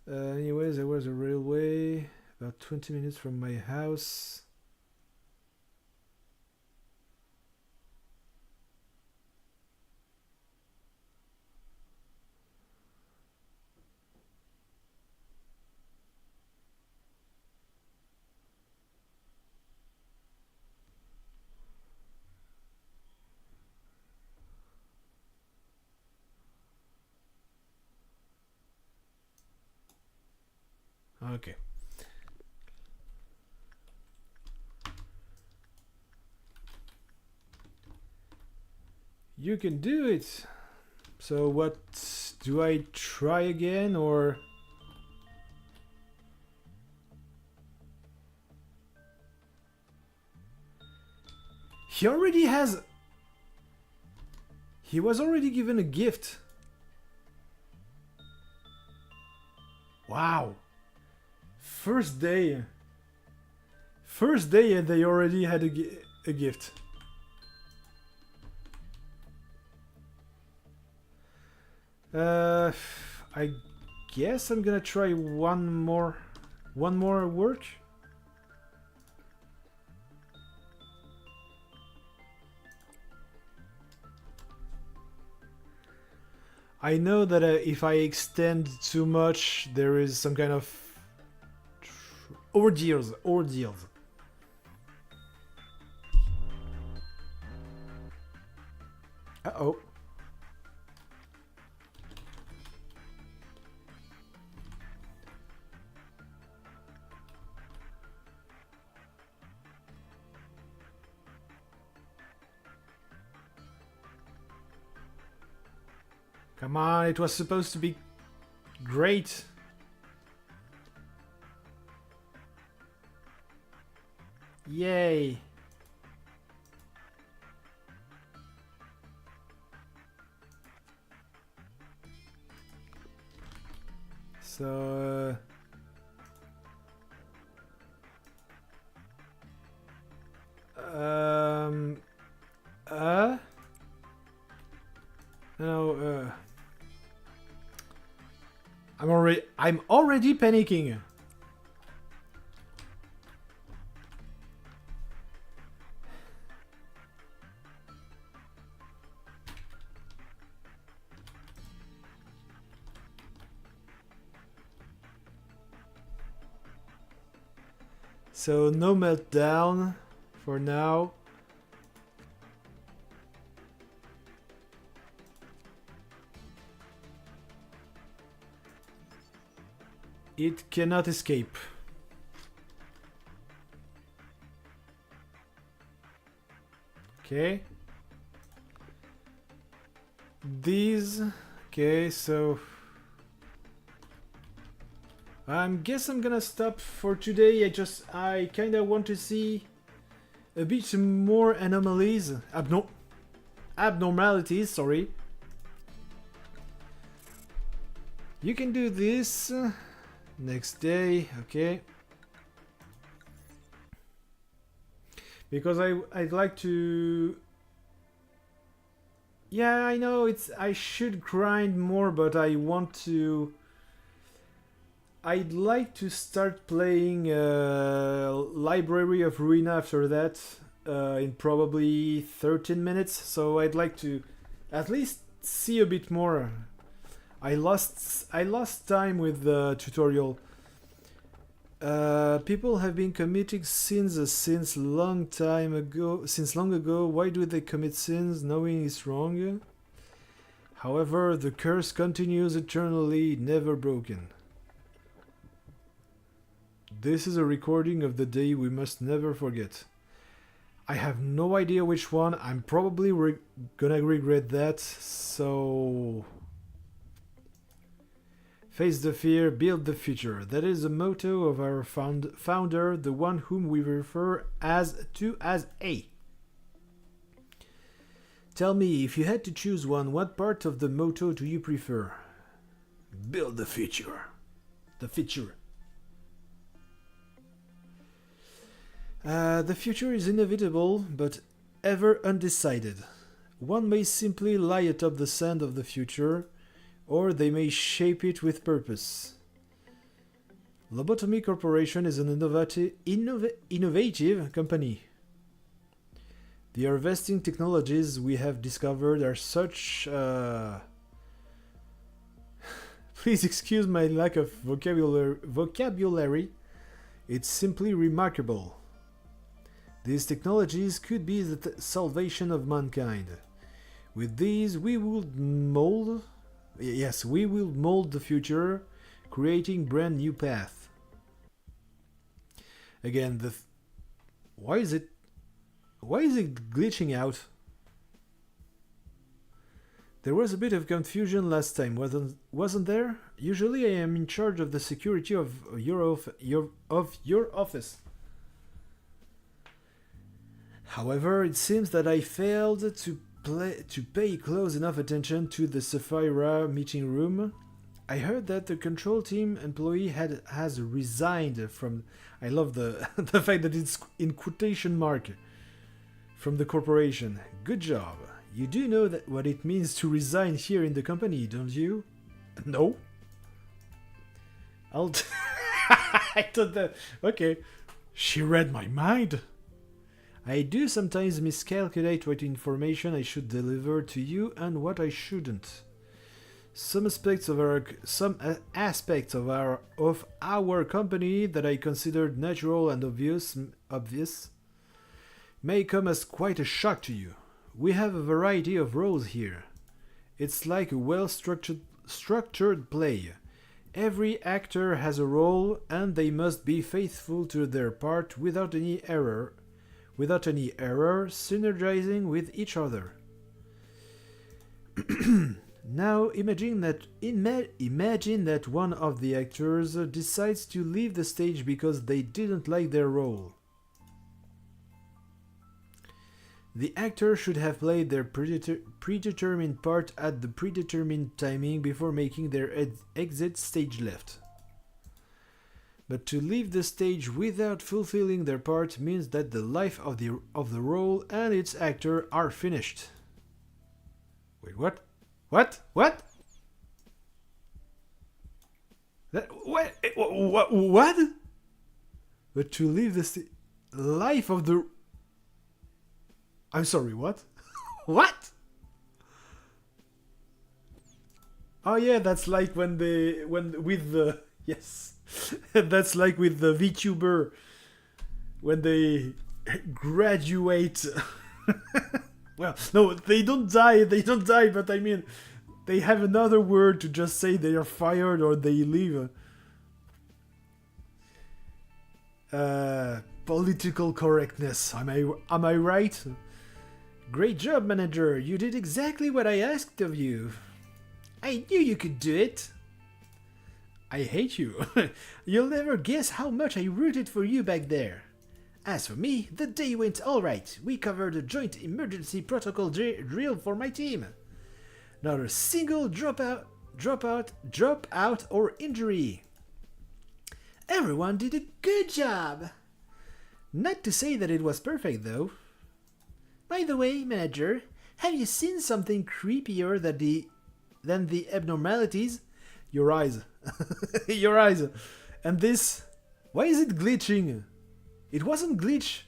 Anyways, there was a railway about 20 minutes from my house. Okay. You can do it. So what, do I try again or? He was already given a gift. Wow. First day and they already had a gift. I guess I'm gonna try one more work. I know that if I extend too much, there is some kind of ordeals. Uh-oh. Come on, it was supposed to be great. Yay. So no, I'm already panicking. So no meltdown for now. It cannot escape. Okay. These. Okay, so guess I'm gonna stop for today. I kinda want to see a bit more anomalies, abnormalities, sorry. You can do this. Next day, okay. Because I'd like to... Yeah, I know I should grind more, but I want to... I'd like to start playing Library of Ruina after that in probably 13 minutes. So I'd like to at least see a bit more. I lost time with the tutorial. People have been committing sins since long ago. Why do they commit sins knowing it's wrong? However, the curse continues eternally, never broken. This is a recording of the day we must never forget. I have no idea which one. I'm probably gonna regret that, so... Face the fear, build the future. That is the motto of our founder, the one whom we refer as A. Tell me, if you had to choose one, what part of the motto do you prefer? Build the future. The future. The future is inevitable, but ever undecided. One may simply lie atop the sand of the future, or they may shape it with purpose. Lobotomy Corporation is an innovative company. The harvesting technologies we have discovered are such... Please excuse my lack of vocabulary. It's simply remarkable. These technologies could be the salvation of mankind. With these, we will mold the future, creating brand new path. Again, why is it glitching out? There was a bit of confusion last time, wasn't there? Usually I am in charge of the security of your office. However, it seems that I failed to pay close enough attention to the Sapphira meeting room. I heard that the control team employee has resigned from... I love the the fact that it's in quotation mark. From the corporation. Good job. You do know that what it means to resign here in the company, don't you? No. I thought that... Okay. She read my mind. I do sometimes miscalculate what information I should deliver to you and what I shouldn't. Some aspects of our company that I considered natural and obvious may come as quite a shock to you. We have a variety of roles here. It's like a well-structured play. Every actor has a role and they must be faithful to their part without any error, synergizing with each other. Now imagine that one of the actors decides to leave the stage because they didn't like their role. The actor should have played their predetermined part at the predetermined timing before making their exit stage left. But to leave the stage without fulfilling their part means that the life of the role and its actor are finished. Wait, what? What? What? But to leave the life of the... I'm sorry, what? What? Oh yeah, that's like yes. That's like with the VTuber when they graduate. Well, no, they don't die, but I mean, they have another word to just say they are fired or they leave. Political correctness, am I right? Great job, manager, you did exactly what I asked of you. I knew you could do it. I hate you. You'll never guess how much I rooted for you back there. As for me, the day went alright. We covered a joint emergency protocol drill for my team. Not a single dropout or injury. Everyone did a good job! Not to say that it was perfect, though. By the way, manager, have you seen something creepier than the abnormalities? Your eyes. Your eyes. And this... Why is it glitching? It wasn't glitched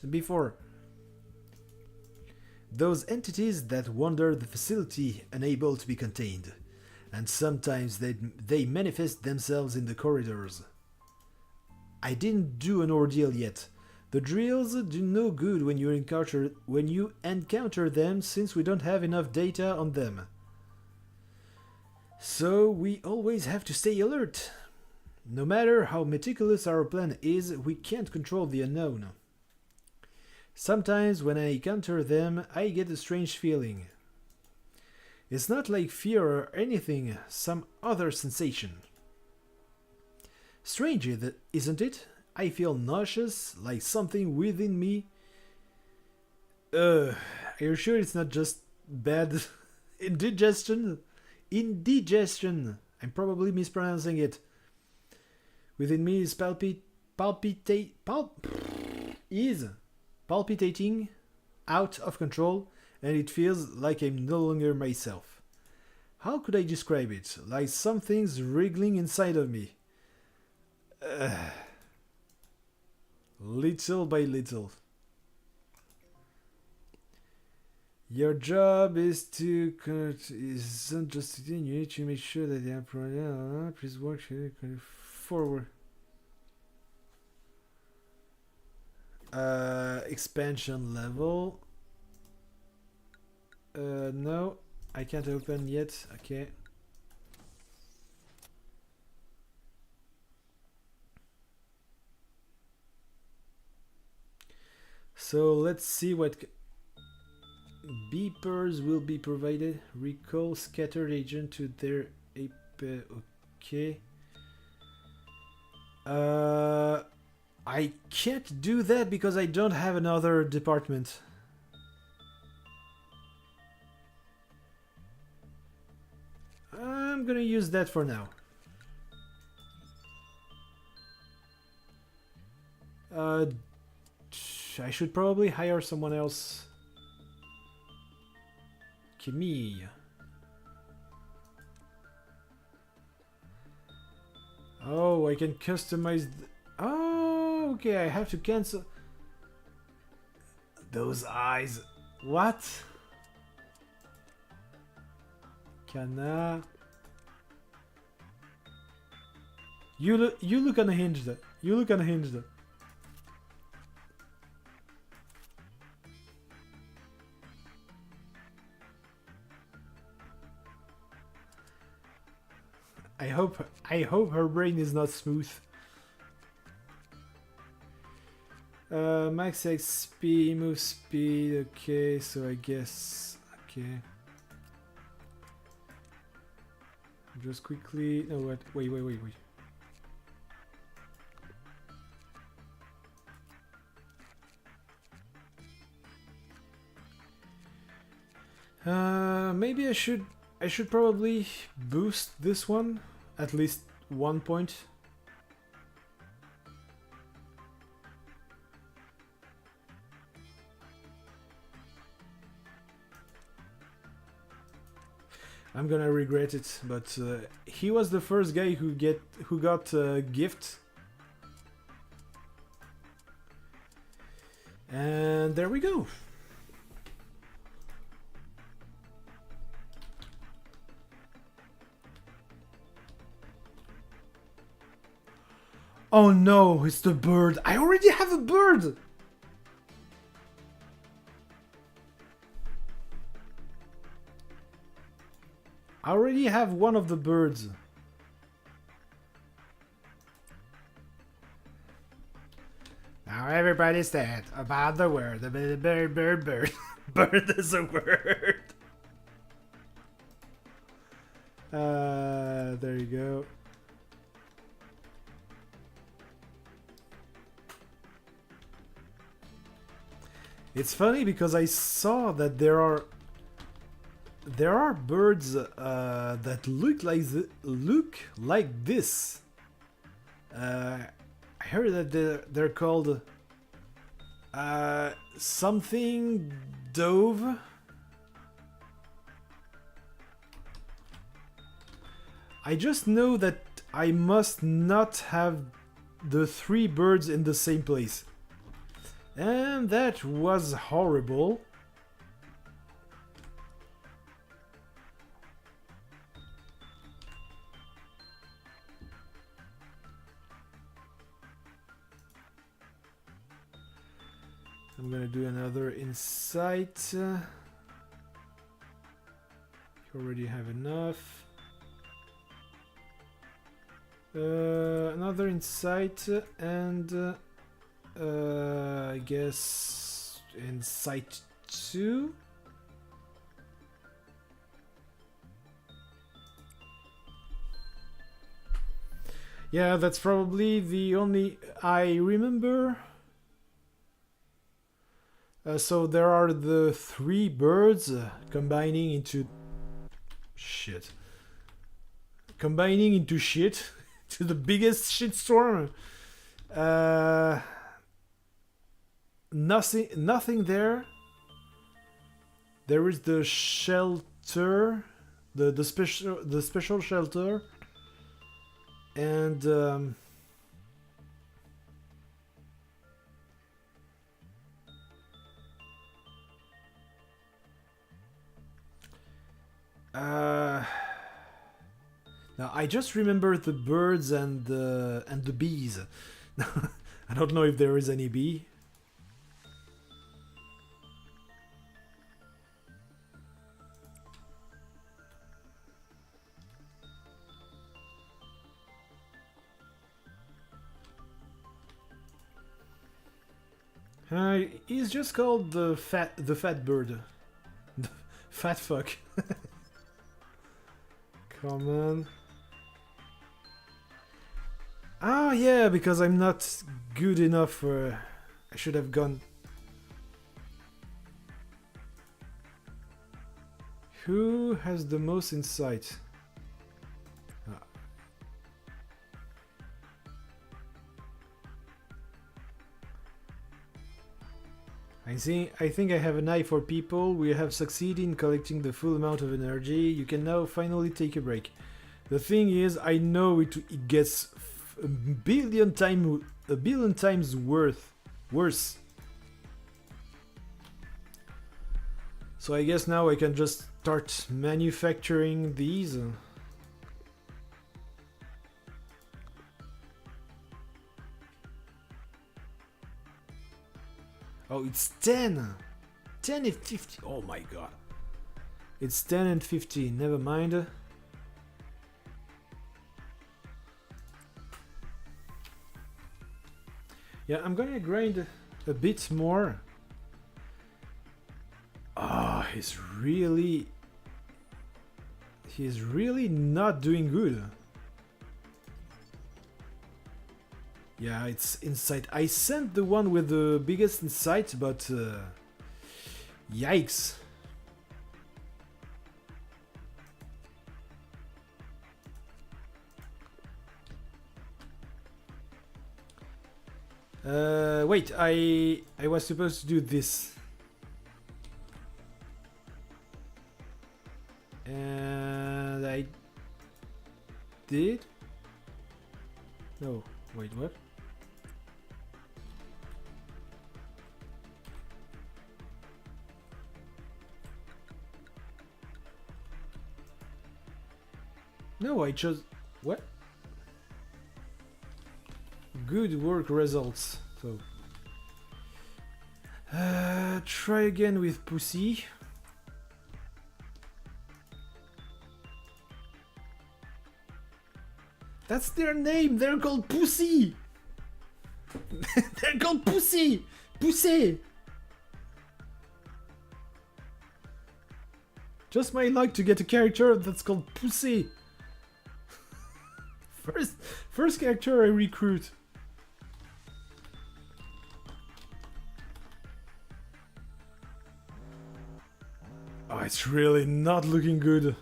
before. Those entities that wander the facility unable to be contained. And sometimes they manifest themselves in the corridors. I didn't do an ordeal yet. The drills do no good when you encounter them, since we don't have enough data on them. So we always have to stay alert. No matter how meticulous our plan is, we can't control the unknown. Sometimes when I encounter them, I get a strange feeling. It's not like fear or anything, some other sensation. Strange, isn't it? I feel nauseous, like something within me. Are you sure it's not just bad indigestion? Indigestion. I'm probably mispronouncing it. Within me is palpitating, out of control, and it feels like I'm no longer myself. How could I describe it? Like something's wriggling inside of me. Little by little. Your job is to isn't just you need to make sure that the please work forward. Expansion level. No, I can't open yet. Okay. So let's see what beepers will be provided. Recall scattered agent to their okay. I can't do that because I don't have another department. I'm gonna use that for now. I should probably hire someone else. Kimi. Oh, I can customize... Oh, okay, I have to cancel... Those eyes. What? Kana... You look unhinged. You look unhinged. I hope her brain is not smooth. Max XP, move speed, okay, so I guess, okay. Just quickly, no, what, wait. Maybe I should probably boost this one at least 1 point. I'm gonna regret it, but he was the first guy who got a gift. And there we go. Oh no, it's the bird. I already have a bird! I already have one of the birds. Now everybody's dead about the word. The bird. Bird is a word. There you go. It's funny because I saw that there are birds that look like this, I heard that they're called something dove. I just know that I must not have the 3 birds in the same place. And that was horrible. I'm gonna do another insight. You already have enough. Another insight and I guess insight 2. Yeah, that's probably the only I remember. So there are the 3 birds combining into shit. Combining into shit. To the biggest shitstorm. Nothing there. There is the shelter, the special shelter, and now I just remember the birds and the bees. I don't know if there is any bee. He's just called the fat bird. Fat fuck. Come on. Ah, yeah, because I'm not good enough for... I should have gone... Who has the most insight? I think I have an eye for people. We have succeeded in collecting the full amount of energy. You can now finally take a break. The thing is, I know it gets a billion times worse. So I guess now I can just start manufacturing these. Oh, it's 10! 10 and 15. Oh my god. It's 10 and 15. Never mind. Yeah, I'm gonna grind a bit more. Oh, he's really not doing good. Yeah, it's insight. I sent the one with the biggest insight, but yikes. Wait, I was supposed to do this. And I did? No, wait, what? No, I chose... What? Good work results. So... try again with Pussy. That's their name! They're called Pussy! They're called Pussy! Pussy! Just my luck to get a character that's called Pussy! First character I recruit. Oh, it's really not looking good.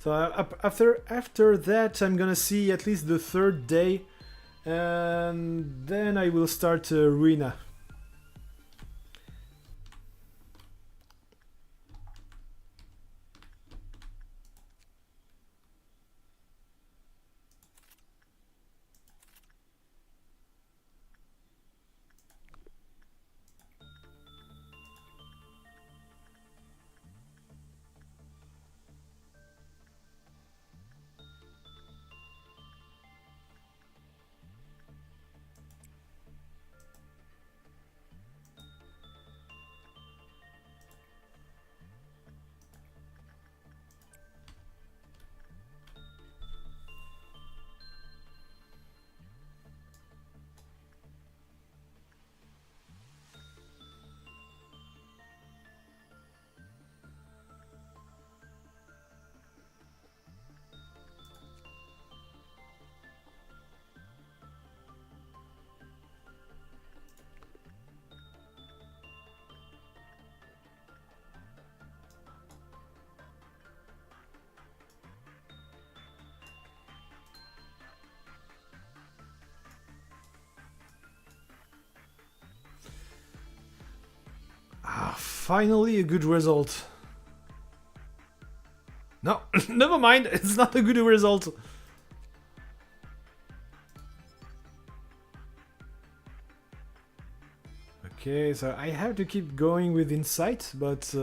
So after that, I'm gonna see at least the third day, and then I will start Ruina. Ah, finally a good result. No, never mind, it's not a good result. Okay, so I have to keep going with insight, but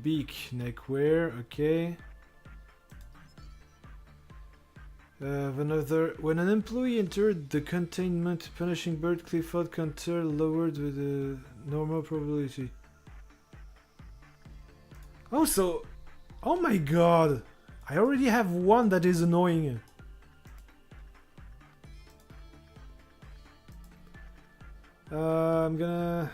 beak, neckwear, okay. When an employee entered the containment, punishing bird clifford counter lowered with a normal probability. Oh, so, oh my god, I already have one that is annoying. I'm gonna.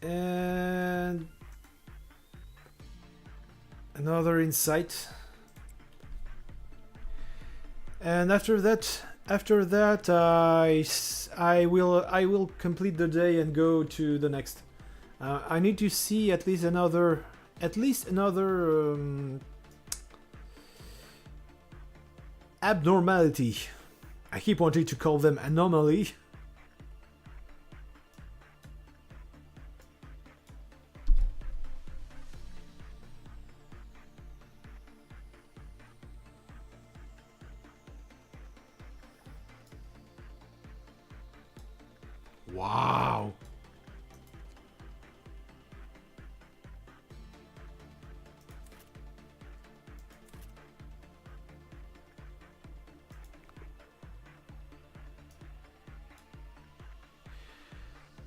And another insight. And after that, I will complete the day and go to the next. I need to see at least another abnormality. I keep wanting to call them anomaly. Wow.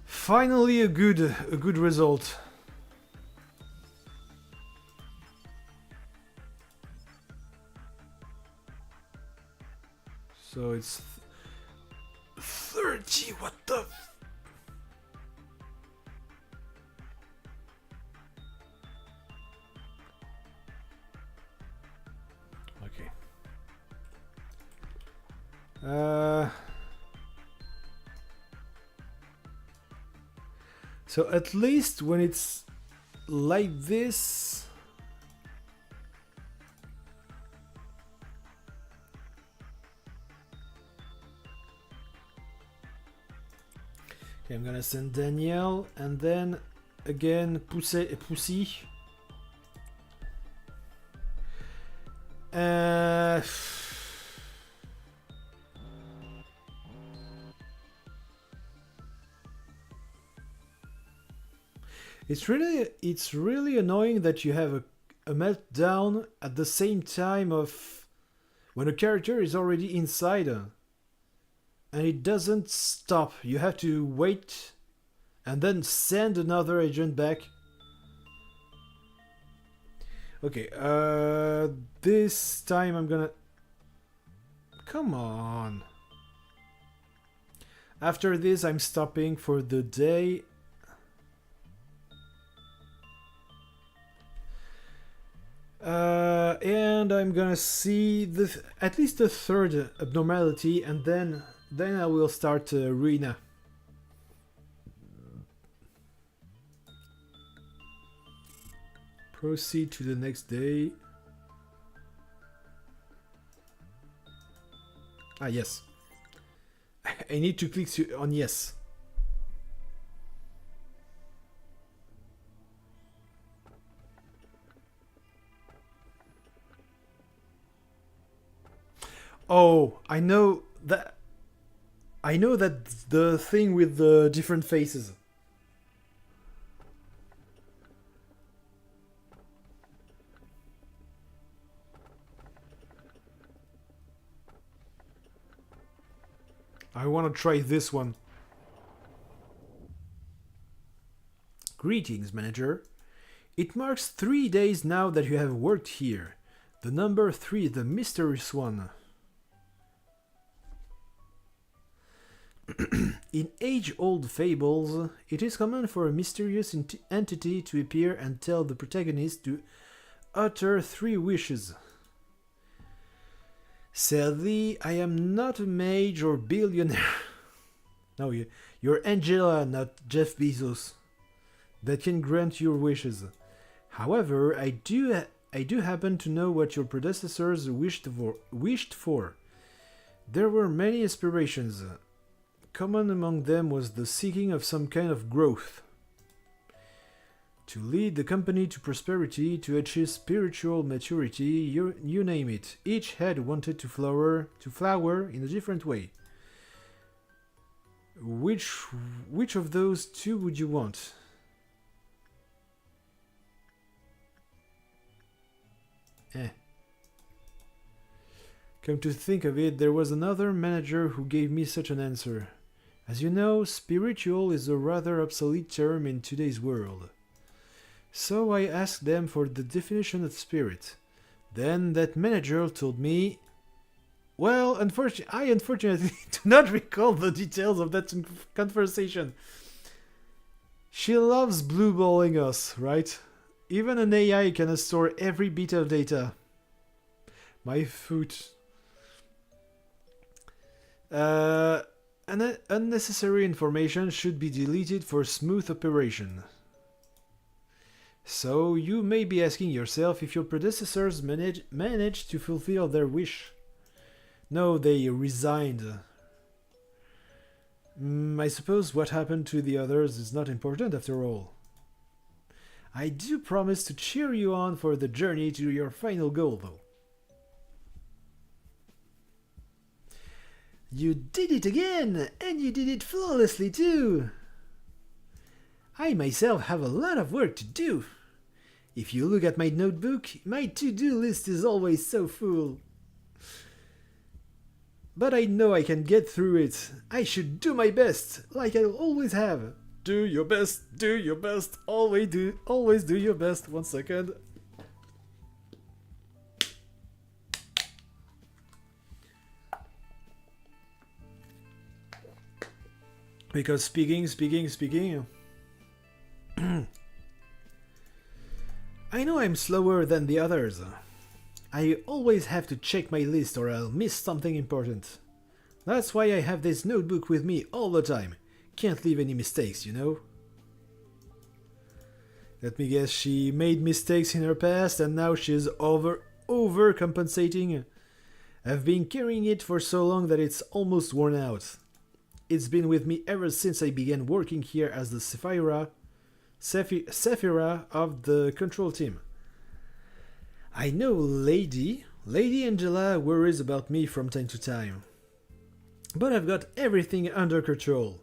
Finally a good result. So it's 30, what the okay. So at least when it's like this, okay, I'm gonna send Danielle and then again Pussy. It's really annoying that you have a meltdown at the same time of when a character is already inside and it doesn't stop. You have to wait and then send another agent back. Okay, this time I'm gonna... Come on. After this I'm stopping for the day. And I'm gonna see at least the third abnormality, and then Then I will start Ruina. Proceed to the next day. Ah, yes. I need to click on yes. Oh, I know that. I know that the thing with the different faces. I want to try this one. Greetings, manager. It marks 3 days now that you have worked here. The number 3, the mysterious one. In age-old fables, it is common for a mysterious entity to appear and tell the protagonist to utter 3 wishes. Sadly, I am not a mage or billionaire. No, you're Angela, not Jeff Bezos. That can grant your wishes. However, I do happen to know what your predecessors wished for. There were many aspirations. Common among them was the seeking of some kind of growth. To lead the company to prosperity, to achieve spiritual maturity, you name it. Each head wanted to flower in a different way. Which of those 2 would you want? Come to think of it, there was another manager who gave me such an answer. As you know, spiritual is a rather obsolete term in today's world. So I asked them for the definition of spirit. Then that manager told me... Well, I unfortunately do not recall the details of that conversation. She loves blueballing us, right? Even an AI can store every bit of data. My foot. Unnecessary information should be deleted for smooth operation. So you may be asking yourself if your predecessors managed to fulfill their wish. No, they resigned. I suppose what happened to the others is not important after all. I do promise to cheer you on for the journey to your final goal, though. You did it again! And you did it flawlessly too! I myself have a lot of work to do. If you look at my notebook, my to-do list is always so full. But I know I can get through it. I should do my best, like I always have. Do your best, always do your best. 1 second. Because speaking. I know I'm slower than the others. I always have to check my list or I'll miss something important. That's why I have this notebook with me all the time. Can't leave any mistakes, you know? Let me guess, she made mistakes in her past and now she's overcompensating. I've been carrying it for so long that it's almost worn out. It's been with me ever since I began working here as the Sephira of the control team. I know Lady Angela worries about me from time to time. But I've got everything under control.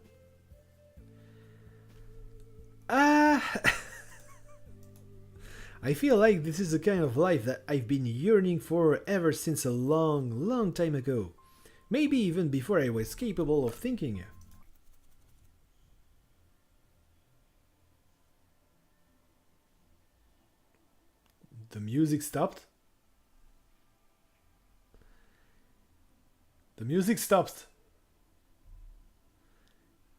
I feel like this is the kind of life that I've been yearning for ever since a long time ago. Maybe even before I was capable of thinking. The music stopped. The music stopped.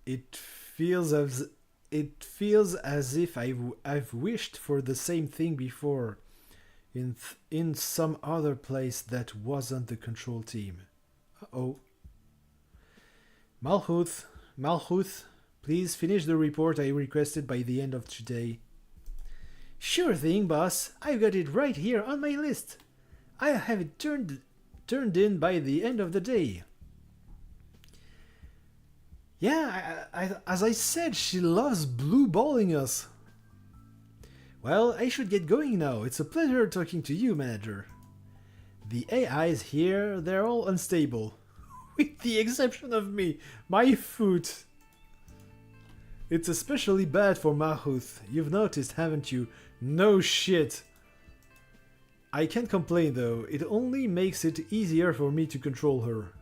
It feels as if I've wished for the same thing before, in some other place that wasn't the control team. Uh-oh. Malchuth, Malchuth, please finish the report I requested by the end of today. Sure thing, boss. I've got it right here on my list. I'll have it turned in by the end of the day. Yeah, as I said, she loves blue balling us. Well, I should get going now. It's a pleasure talking to you, manager. The AIs here, they're all unstable. With the exception of me, my foot. It's especially bad for Malchuth. You've noticed, haven't you? No shit. I can't complain though. It only makes it easier for me to control her.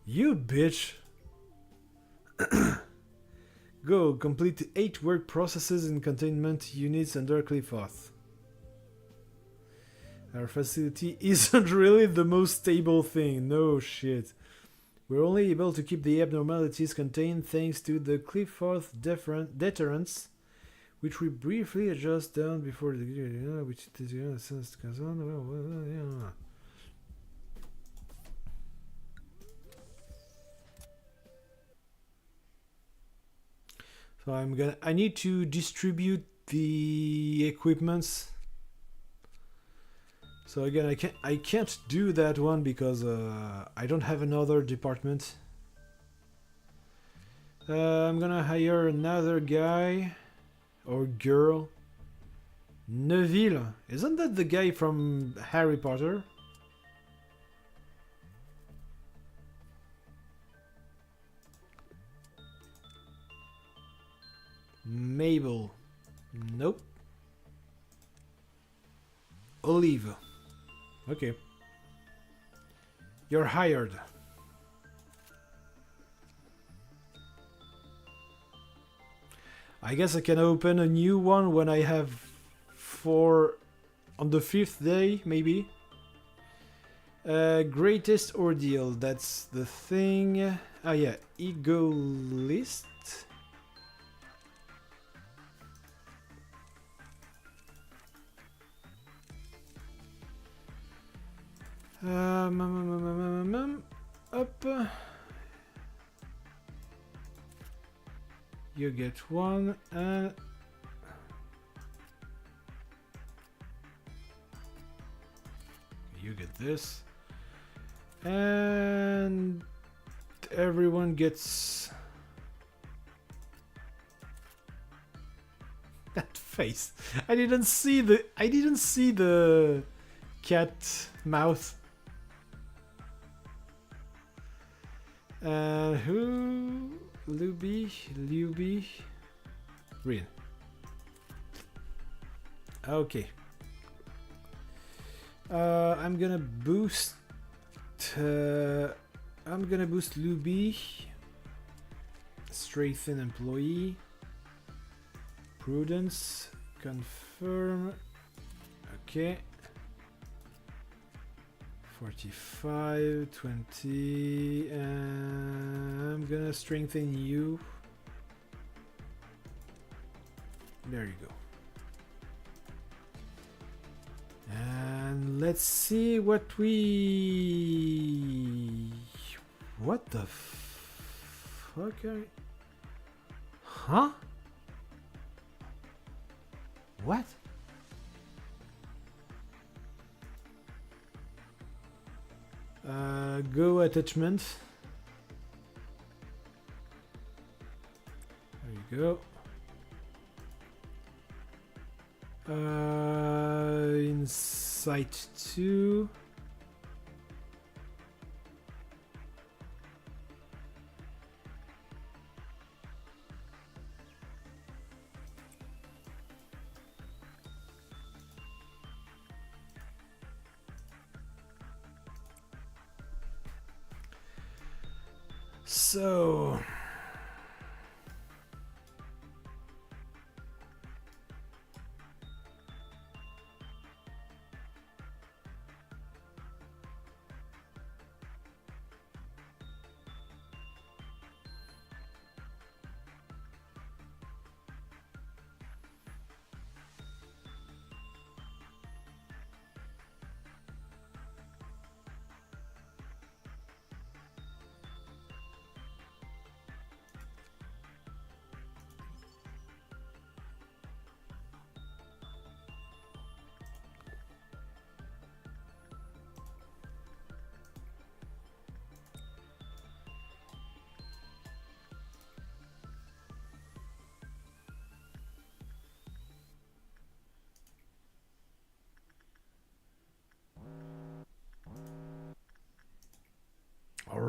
You bitch. Go, complete 8 work processes in containment units under Cliffoth. Our facility isn't really the most stable thing, no shit. We're only able to keep the abnormalities contained thanks to the Cliffoth deterrence, which we briefly adjust down before the which is so I need to distribute the equipments. So again, I can't do that one because I don't have another department. I'm gonna hire another guy or girl. Neville, isn't that the guy from Harry Potter? Mabel, nope. Olive. Okay. You're hired. I guess I can open a new one when I have 4 on the 5th day, maybe. Greatest ordeal, that's the thing. Ah yeah, ego list. Up. You get 1 and you get this, and everyone gets that face. I didn't see the cat mouth. Who? Luby, Ruina. Okay. I'm gonna boost Luby. Strengthen employee. Prudence. Confirm. Okay. 45, 20, I'm gonna strengthen you. There you go. And let's see what we... What the fuck are... Huh? What? Go attachment. There you go. Insight 2. So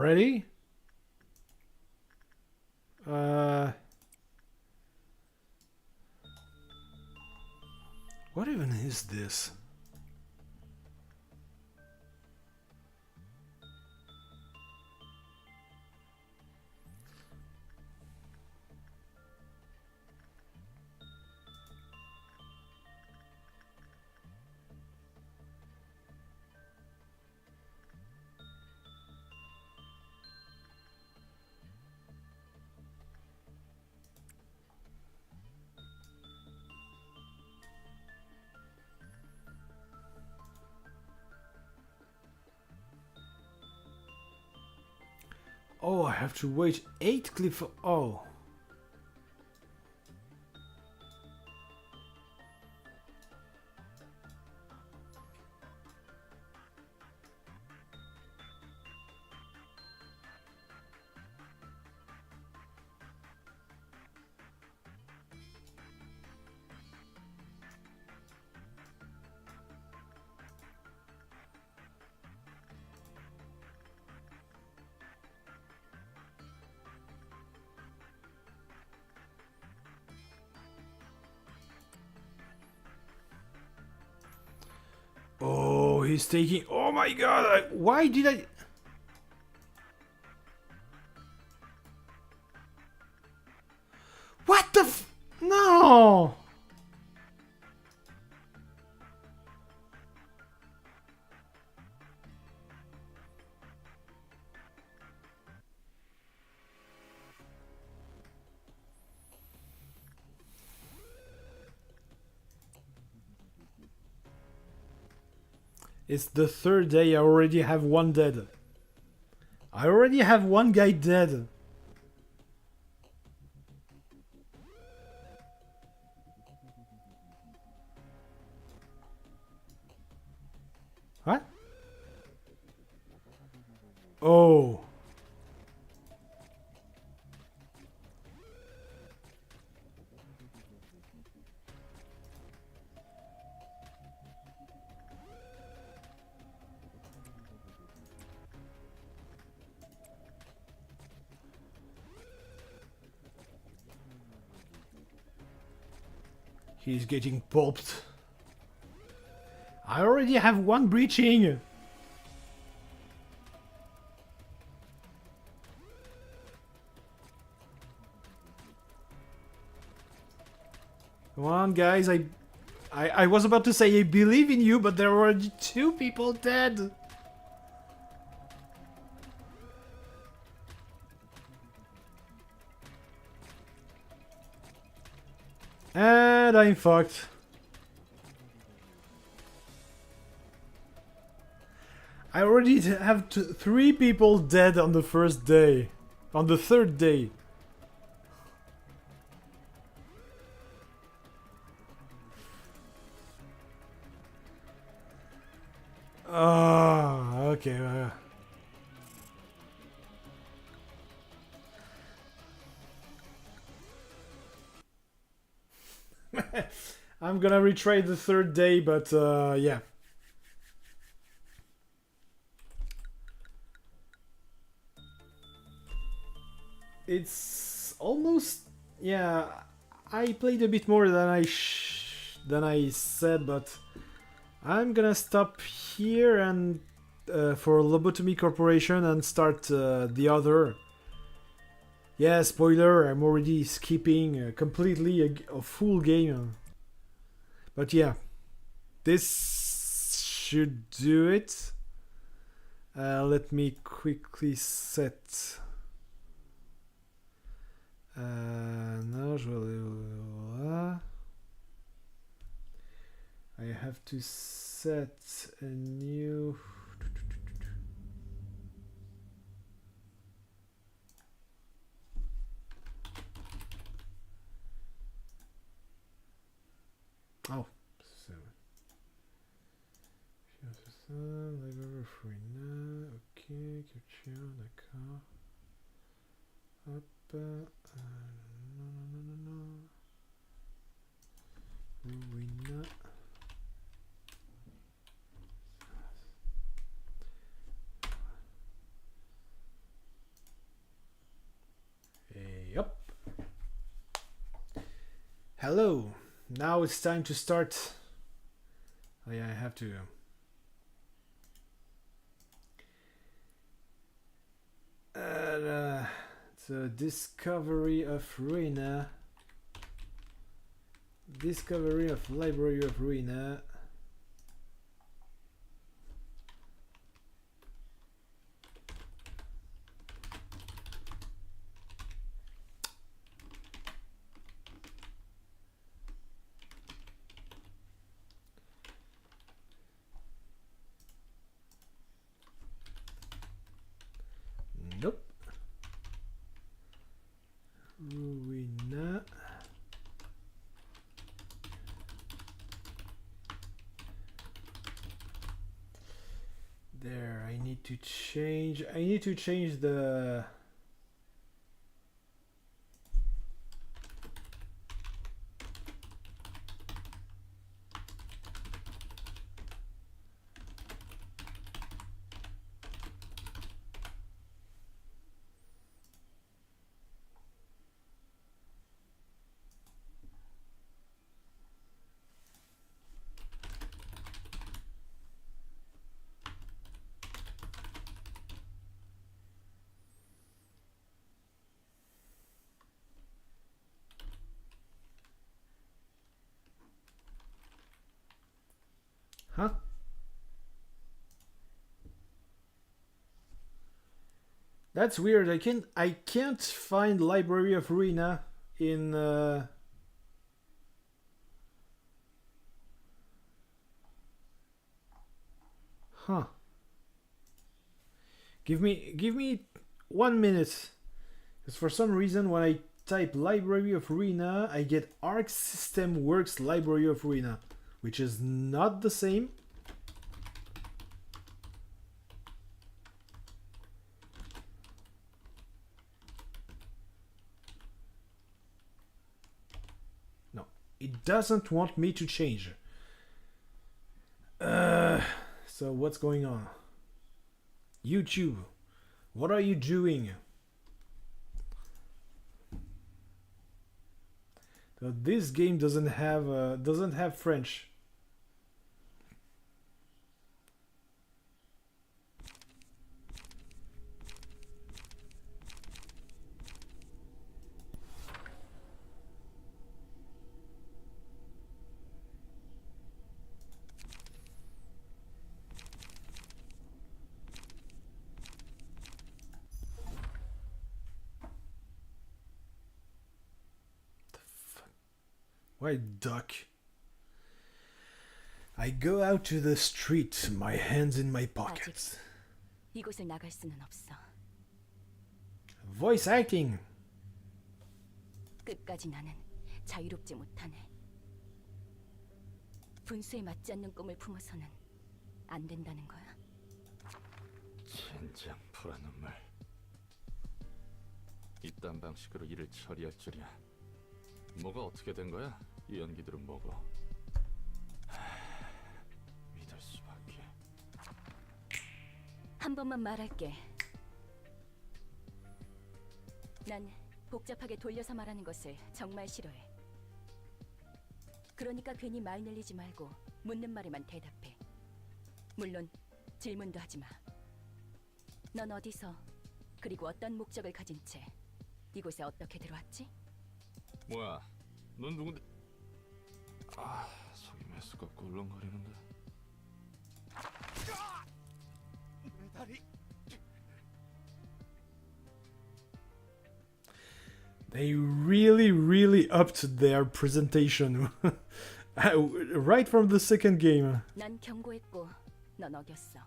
Ready? What even is this? Oh, I have to wait 8 clips. Oh. Oh, he's taking. Oh my god! Why did I? What the? No! It's the third day. I already have one dead. I already have one guy dead. What? Oh. He's getting pulped. I already have one breaching. Come on, guys. I was about to say I believe in you, but there were already 2 people dead. And I'm fucked. I already have 3 people dead on the first day. On the third day. Ah, okay. I'm gonna retry the third day, but yeah. It's almost, yeah. I played a bit more than I said, but I'm gonna stop here and for Lobotomy Corporation and start the other. Yeah, spoiler, I'm already skipping completely a full game. But yeah, this should do it. Let me quickly set. Non, je vais. I have to set a new. Oh, so. Library Ruina, ok, capture, d'accord. Hop, non, Ruina. Hello. Now it's time to start. Oh yeah, I have to. The discovery of Ruina. Discovery of Library of Ruina. Nope. Ruina. There, I need to change the Huh? That's weird. I can't find Library of Ruina in Huh. Give me 1 minute. Because for some reason when I type Library of Ruina, I get Arc System Works Library of Ruina, which is not the same. No, it doesn't want me to change. So what's going on? YouTube, what are you doing? So this game doesn't have French. Why duck? I go out to the street, my hands in my pockets. 이곳을 나갈 수는 없어. Voice acting. 끝까지 나는 자유롭지 못하네. 분수에 맞지 않는 꿈을 품어서는 안 된다는 거야. 젠장 불안 눈물. 이딴 방식으로 일을 처리할 줄이야. 뭐가 어떻게 된 거야? 이 연기들은 뭐고? 믿을 수밖에. 한 번만 말할게. 난 복잡하게 돌려서 말하는 것을 정말 싫어해. 그러니까 괜히 말 늘리지 말고 묻는 말에만 대답해. 물론 질문도 하지 마. 넌 어디서 그리고 어떤 목적을 가진 채 이곳에 어떻게 들어왔지? 뭐야? 넌 누군데? 아, 속이 메스가 꿀렁거리는데. 내 다리. They really upped their presentation right from the second game. 난 경고했고 넌 어겼어.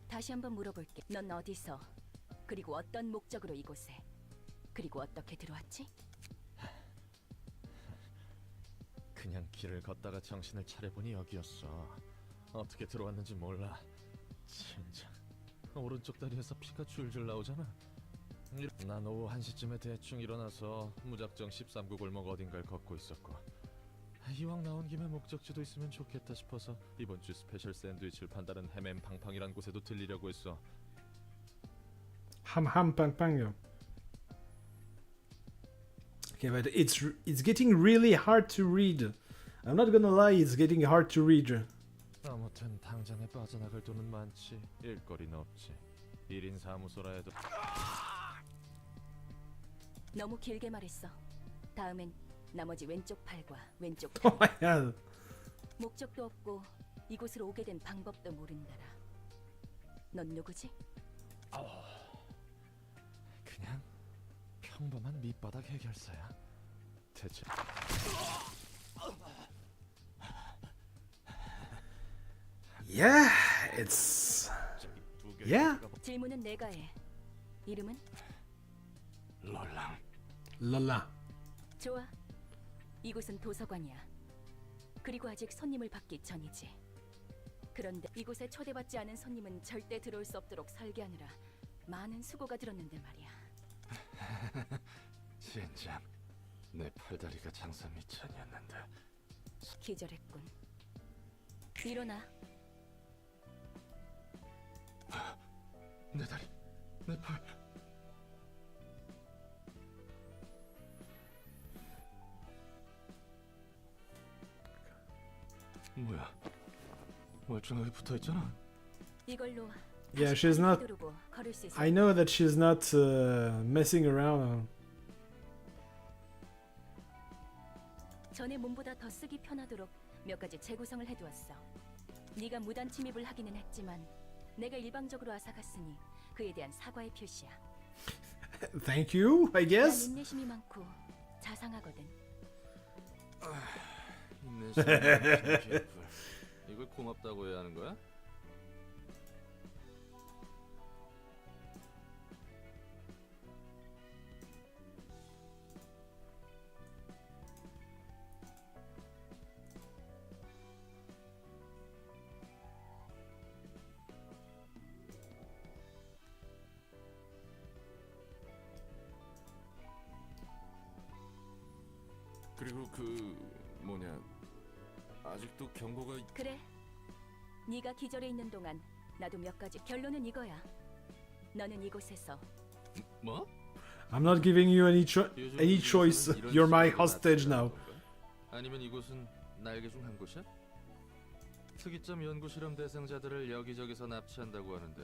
다시 한번 물어볼게. 넌 어디서 그리고 어떤 목적으로 이곳에 그리고 어떻게 들어왔지? 그냥 길을 걷다가 정신을 차려보니 여기였어. 어떻게 들어왔는지 몰라. 진짜 오른쪽 다리에서 피가 줄줄 나오잖아. 난 오후 1시쯤에 대충 일어나서 무작정 13구 골목 어딘가를 걷고 있었고, 이왕 나온 김에 목적지도 있으면 좋겠다 싶어서 이번 주 스페셜 샌드위치를 판다는 햄앤팡팡이란 곳에도 들리려고 했어. 함함빵빵요. Okay, but it's getting really hard to read. I'm not gonna lie, it's getting hard to read. 아무튼 당장에 빠져나갈 돈은 많지. 일거리는 없지. 1인 사무소라 해도 너무 길게 말했어. 다음엔 나머지 왼쪽 팔과 왼쪽 Oh 다리. my god. 목적도 없고 이곳으로 오게 된 방법도 모른다라. 넌 누구지? 그냥 평범한 밑바닥 해결사야. 대체 Yeah, it's yeah. 질문은 내가 해. 이름은? 롤랑. Lala. 좋아. 이곳은 도서관이야. 그리고 아직 손님을 받기 전이지. 그런데 이곳에 초대받지 않은 손님은 절대 들어올 수 없도록 설계하느라 많은 수고가 들었는데 말이야. 진짜 내 팔다리가 장사 미천이었는데. 기절했군. 일어나. 내 다리, 내 팔. 뭐야? 멀쩡하게 붙어 있잖아. 이걸로 Yeah, 다시 she's 발을 not. 휘두르고 걸을 수 있어. I know that she's not messing around. 전에 몸보다 더 쓰기 편하도록 몇 가지 재구성을 해두었어. 네가 무단 침입을 하기는 했지만 내가 일방적으로 앗아갔으니 그에 대한 사과의 표시야. Thank you, I 난 guess. 인내심이 많고 자상하거든. 인내심. 이걸 고맙다고 해야 하는 거야? 그리고 아직도 경고가 그래. 네가 기절해 있는 동안 나도 몇 가지. 결론은 이거야. 너는 이곳에서 뭐? I'm not giving you any 요즘 any 이곳에서는 choice. 이런 You're my 식으로 hostage 납치를 now. 하는 건가? 아니면 이곳은 날개 중 한 곳이야? 특이점 연구 실험 대상자들을 여기저기서 납치한다고 하는데.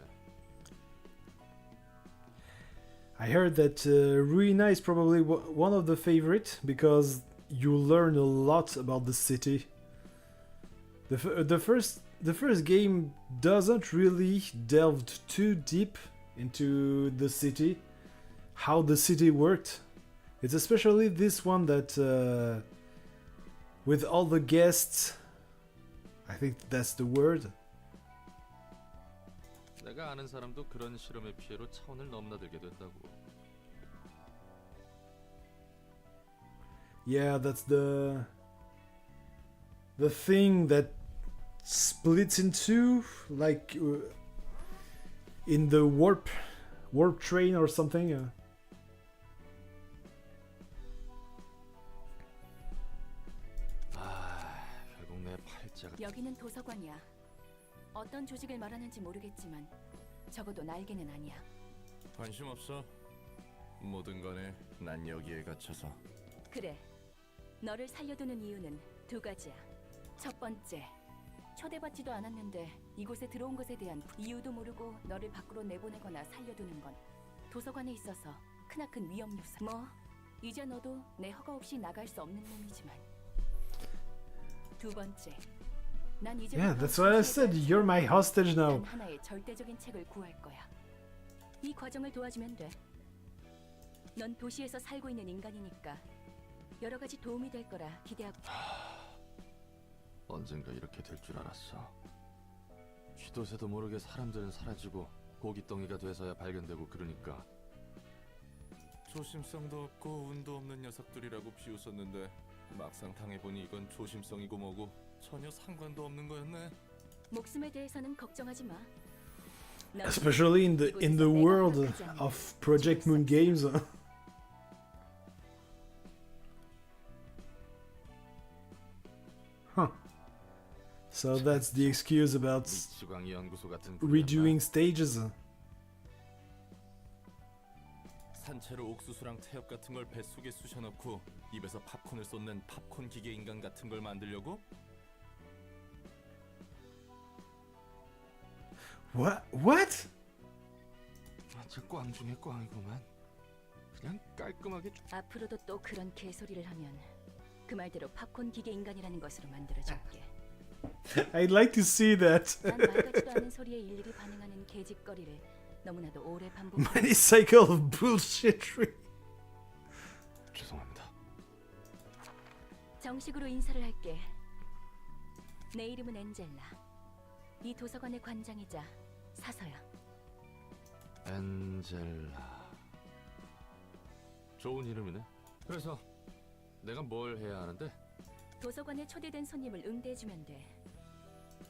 I heard that Ruina is probably one of the favorite because you learn a lot about the city. The first game doesn't really delved too deep into the city, how the city worked. It's especially this one that with all the guests, I think that's the word. 내가 아는 사람도 그런 실험의 피해로 차원을 넘나들게 된다고. Yeah, that's the thing that splits in two, like in the warp train or something. 결국 내 팔자가. 여기는 도서관이야. 어떤 조직을 말하는지 모르겠지만 적어도 날개는 아니야. 관심 없어. 뭐든 간에 난 여기에 갇혀서. 그래. 너를 살려두는 이유는 두 가지야. 첫 번째, 초대받지도 않았는데 이곳에 들어온 것에 대한 이유도 모르고 너를 밖으로 내보내거나 살려두는 건 도서관에 있어서 크나큰 위험 요소. 뭐 이제 너도 내 허가 없이 나갈 수 없는 놈이지만. 두 번째, 난 이제 Yeah, that's what I said. You're my hostage now. 단 하나의 절대적인 책을 구할 거야. 이 과정을 도와주면 돼. 넌 도시에서 살고 있는 인간이니까 여러 가지 도움이 될 거라 기대하고. 언젠가 이렇게 될 줄 알았어. 쥐도새도 모르게 사람들은 사라지고 고깃덩이가 돼서야 발견되고 그러니까. 조심성도 없고 운도 없는 녀석들이라고 비웃었는데 막상 당해보니 이건 조심성이고 뭐고 전혀 상관도 없는 거였네. 목숨에 대해서는 걱정하지 마. 넌 Especially in the world of Project Moon games. Huh. So that's the excuse about 미치광이 연구소 같은 redoing stages. 산채로 옥수수랑 태엽 같은 걸 뱃속에 쑤셔넣고 입에서 팝콘을 쏟는 팝콘 기계 인간 같은 걸 만들려고? What? 저 꽝 중에 꽝이구만. 그냥 깔끔하게 앞으로도 또 그런 개소리를 하면 그 말대로 팝콘 기계 인간이라는 것으로 만들어줄게. I'd like to see that. 난 말 같지도 않은 소리에 일일이 반응하는 개짓거리를 너무나도 오래 반복해. Many cycle of bullshitry. 죄송합니다. 정식으로 인사를 할게. 내 이름은 엔젤라. 이 도서관의 관장이자 사서야. 엔젤라. 좋은 이름이네. 그래서 내가 뭘 해야 하는데? 도서관에 초대된 손님을 응대해주면 돼.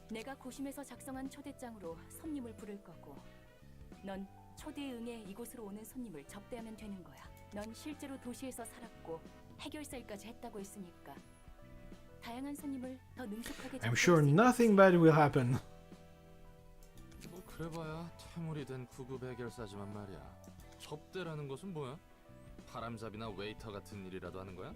내가 고심해서 작성한 초대장으로 손님을 부를 거고, 넌 초대에 응해 이곳으로 오는 손님을 접대하면 되는 거야. 넌 실제로 도시에서 살았고 해결사 일까지 했다고 했으니까 다양한 손님을 더 능숙하게 I'm sure nothing bad will happen. 뭐 그래봐야 퇴물이 된 구급 해결사지만 말이야. 접대라는 것은 뭐야? 바람잡이나 웨이터 같은 일이라도 하는 거야?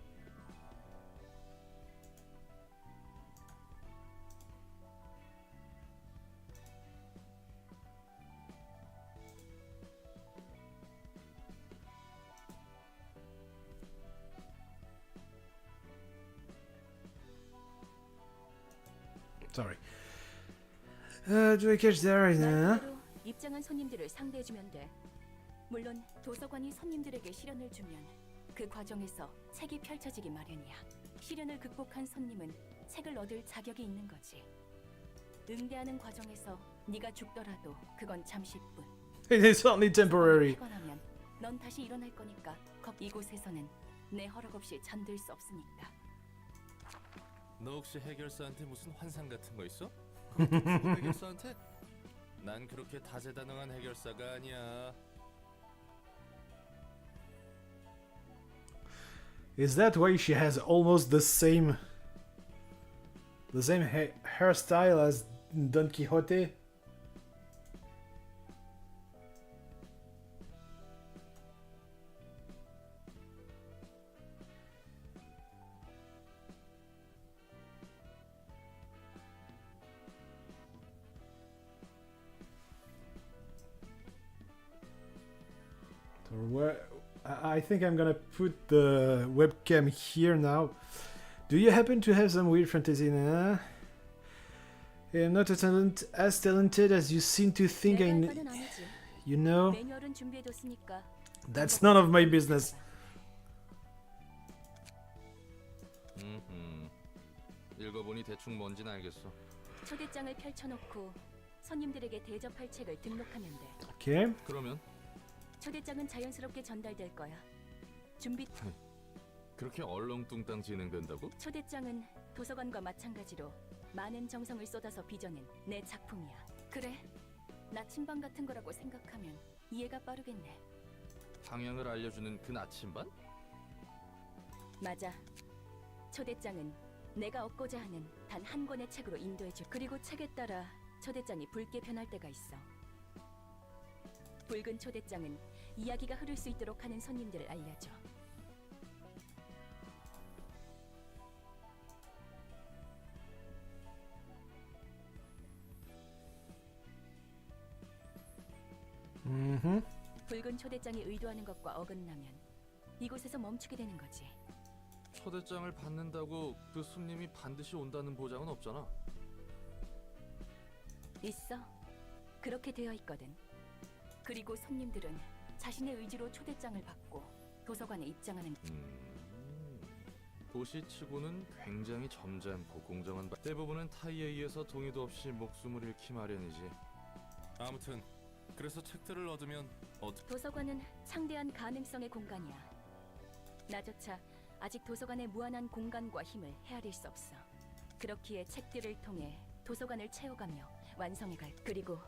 Sorry. Do I catch that right now? 말대로 입장한 손님들을 상대해주면 돼. 물론 도서관이 손님들에게 시련을 주면 그 과정에서 책이 펼쳐지기 마련이야. 시련을 극복한 손님은 책을 얻을 자격이 있는 거지. 응대하는 과정에서 네가 죽더라도 그건 잠시뿐. It is only temporary. 피곤하면 넌 다시 일어날 거니까 이곳에서는 내 허락 없이 잠들 수 없으니까. 너 혹시 해결사한테 무슨 환상 같은 거 있어? 구급 해결사한테? 난 그렇게 다재다능한 해결사가 아니야. Is that why she has almost the same hairstyle as Don Quixote? So where I think I'm gonna put the webcam here now. Do you happen to have some weird fantasy? Nah? I'm not as talented as you seem to think. 내가 할 바는 아니지. You know, 매뉴얼은 준비해뒀으니까. that's none of my business. 읽어보니 대충 뭔진 알겠어. 초대장을 펼쳐놓고 손님들에게 대접할 책을 등록하면 돼. Okay. 그러면 초대장은 자연스럽게 전달될 거야. 준비. 그렇게 얼렁뚱땅 진행된다고? 초대장은 도서관과 마찬가지로 많은 정성을 쏟아서 빚어낸 내 작품이야. 그래, 나침반 같은 거라고 생각하면 이해가 빠르겠네. 방향을 알려주는 그 나침반? 맞아. 초대장은 내가 얻고자 하는 단 한 권의 책으로 인도해줄. 그리고 책에 따라 초대장이 붉게 변할 때가 있어. 붉은 초대장은 이야기가 흐를 수 있도록 하는 손님들을 알려줘. 붉은 초대장이 의도하는 것과 어긋나면 이곳에서 멈추게 되는 거지. 초대장을 받는다고 그 손님이 반드시 온다는 보장은 없잖아. 있어. 그렇게 되어 있거든. 그리고 손님들은 자신의 의지로 초대장을 받고 도서관에 입장하는. 도시치고는 굉장히 점잖고 공정한 대부분은 타이에 의해서 동의도 없이 목숨을 잃기 마련이지. 아무튼 그래서 책들을 얻으면 도서관은 창대한 가능성의 공간이야. 나조차 아직 도서관의 무한한 공간과 힘을 헤아릴 수 없어. 그렇기에 책들을 통해 도서관을 채워가며 완성해갈. 그리고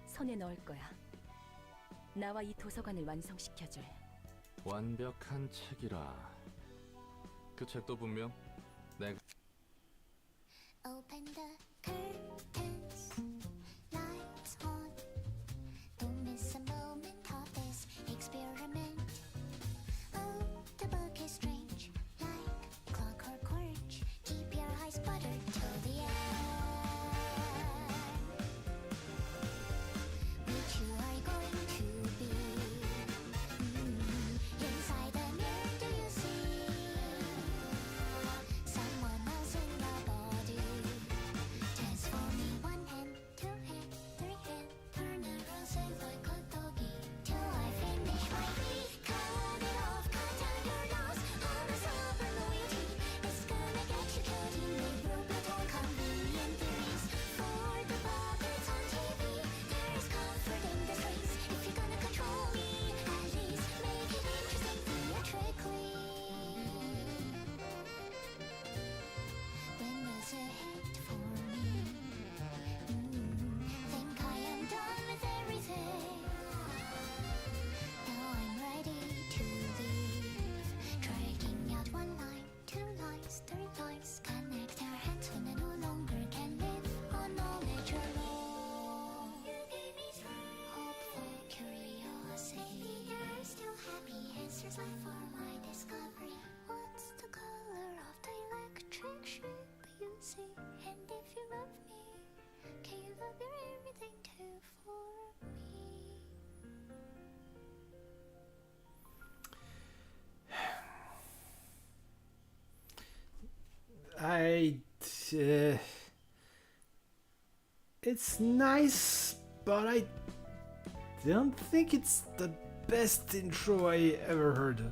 손에 넣을 거야. 나와 이 도서관을 완성시켜줄. 완벽한 책이라. 그 책도 분명 내가 Open the curtains, lights on. Don't miss a moment of this experiment. it's nice, but I don't think it's the best intro I ever heard.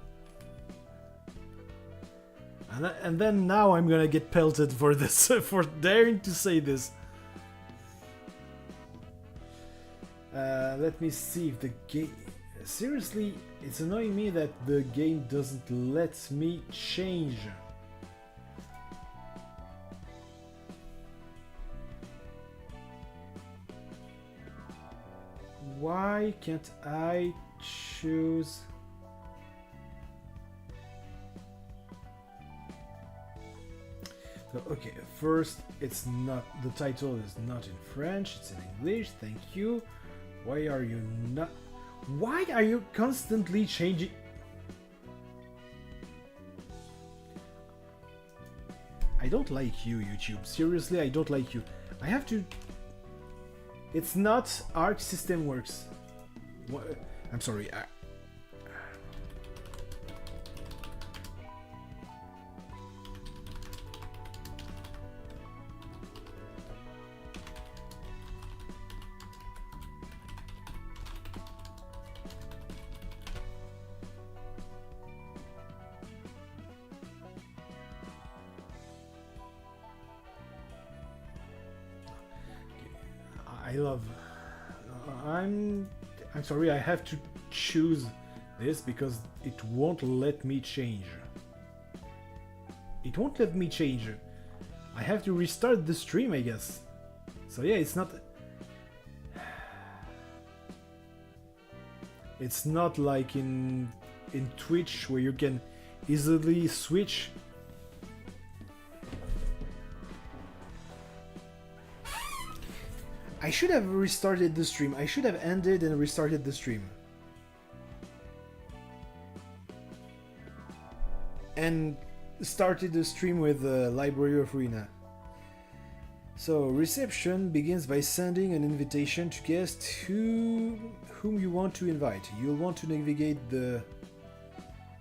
And then now I'm gonna get pelted for this, for daring to say this. Let me see if the game... Seriously, it's annoying me that the game doesn't let me change. Why can't I choose... So, okay, first, it's not... The title is not in French, it's in English, thank you. Why are you not... Why are you constantly changing... I don't like you, YouTube. Seriously, I don't like you. I have to... It's not Arc System Works. I'm sorry. I love... I'm sorry, I have to choose this because it won't let me change. It won't let me change. I have to restart the stream, I guess. So yeah, it's not... It's not like in Twitch where you can easily switch. I should have restarted the stream. I should have ended and restarted the stream. And started the stream with the Library of Ruina. So, reception begins by sending an invitation to guests whom you want to invite. You'll want to navigate the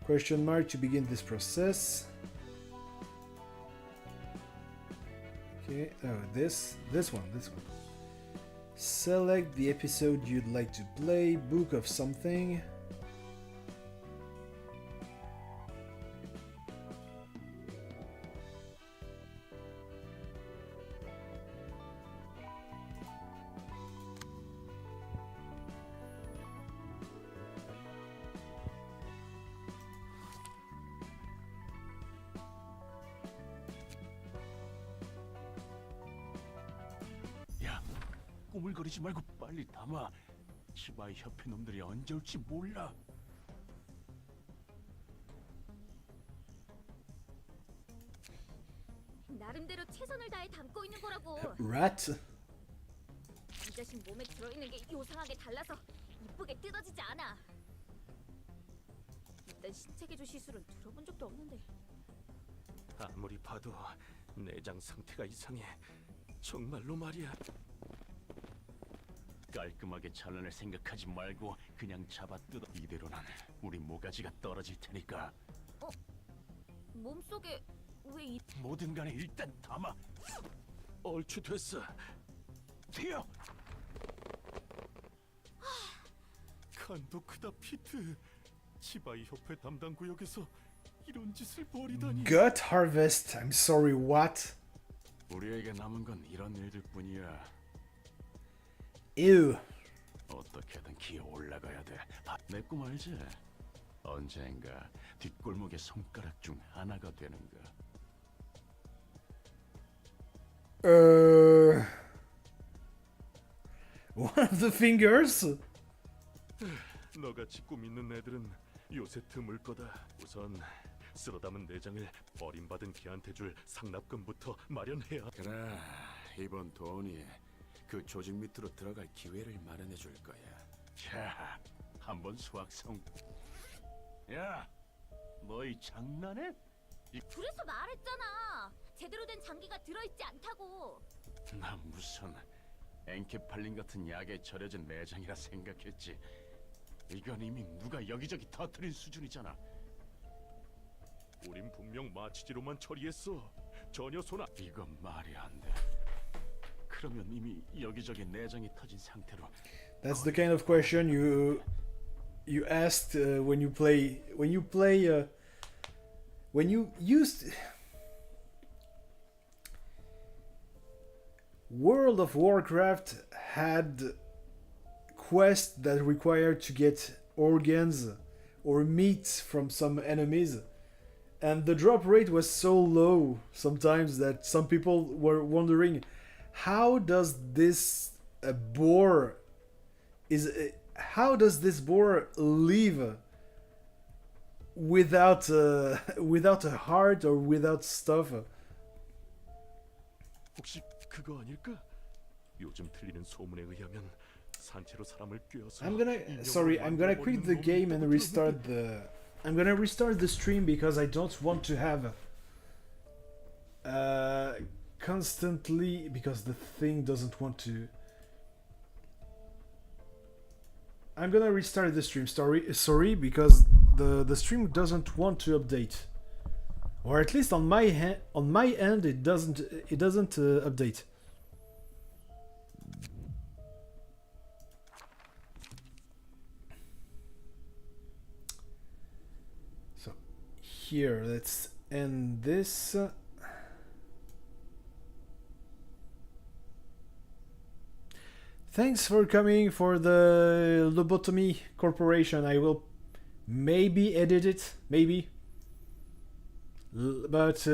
question mark to begin this process. Okay, oh, this one. Select the episode you'd like to play, book of something. 꾸물거리지 말고 빨리 담아. 치바이 협회 놈들이 언제 올지 몰라. 나름대로 최선을 다해 담고 있는 거라고. Rat? 이 자신 몸에 들어있는 게 요상하게 달라서 이쁘게 뜯어지지 않아. 일단 신체 개조 시술은 들어본 적도 없는데. 아무리 봐도 내장 상태가 이상해. 정말로 말이야. 깔끔하게 잘라낼 생각하지 말고 그냥 잡아 뜯어. 이대로는 우리 모가지가 떨어질 테니까. 몸속에 왜 이... 뭐든 간에 일단 담아. 얼추 됐어. 튀어. 칸도 크다 피트. 치바이 협회 담당 구역에서 이런 짓을 벌이다니. Gut Harvest. I'm sorry, what? 우리에게 남은 건 이런 일들 뿐이야. Ew. 어떻게든 기어 올라가야 돼. 내 꿈 알지? 언젠가 뒷골목의 손가락 중 하나가 되는 거. One of the fingers? 너같이 꿈 있는 애들은 요새 드물 거다. 우선 쓸어담은 내장을 버림받은 개한테 줄 상납금부터 마련해야. 그래, 이번 돈이 그 조직 밑으로 들어갈 기회를 마련해 줄 거야. 자, 한번 수학성. 야, 너희 장난해? 그래서 말했잖아. 제대로 된 장기가 들어있지 않다고. 나 무슨 엔케팔린 같은 약에 절여진 내장이라 생각했지. 이건 이미 누가 여기저기 터뜨린 수준이잖아. 우린 분명 마취제로만 처리했어. 전혀 손 안. 이건 말이 안 돼. 그러면 이미 여기저기 내장이 터진 상태로. That's the kind of question you asked when you play when you used World of Warcraft had quests that required to get organs or meat from some enemies, and the drop rate was so low sometimes that some people were wondering, how does this boar how does this boar live without without a heart or without stuff? 혹시 그거 아닐까? 요즘 들리는 소문에 의하면 산채로 사람을 꿰어서. I'm gonna quit the game and restart the. I'm gonna restart the stream because I don't want to have constantly, because the thing doesn't want to. I'm gonna restart the stream. Sorry, because the stream doesn't want to update, or at least on my end it doesn't update. So here, let's end this. Thanks for coming for the Lobotomy Corporation. I will maybe edit it, maybe. But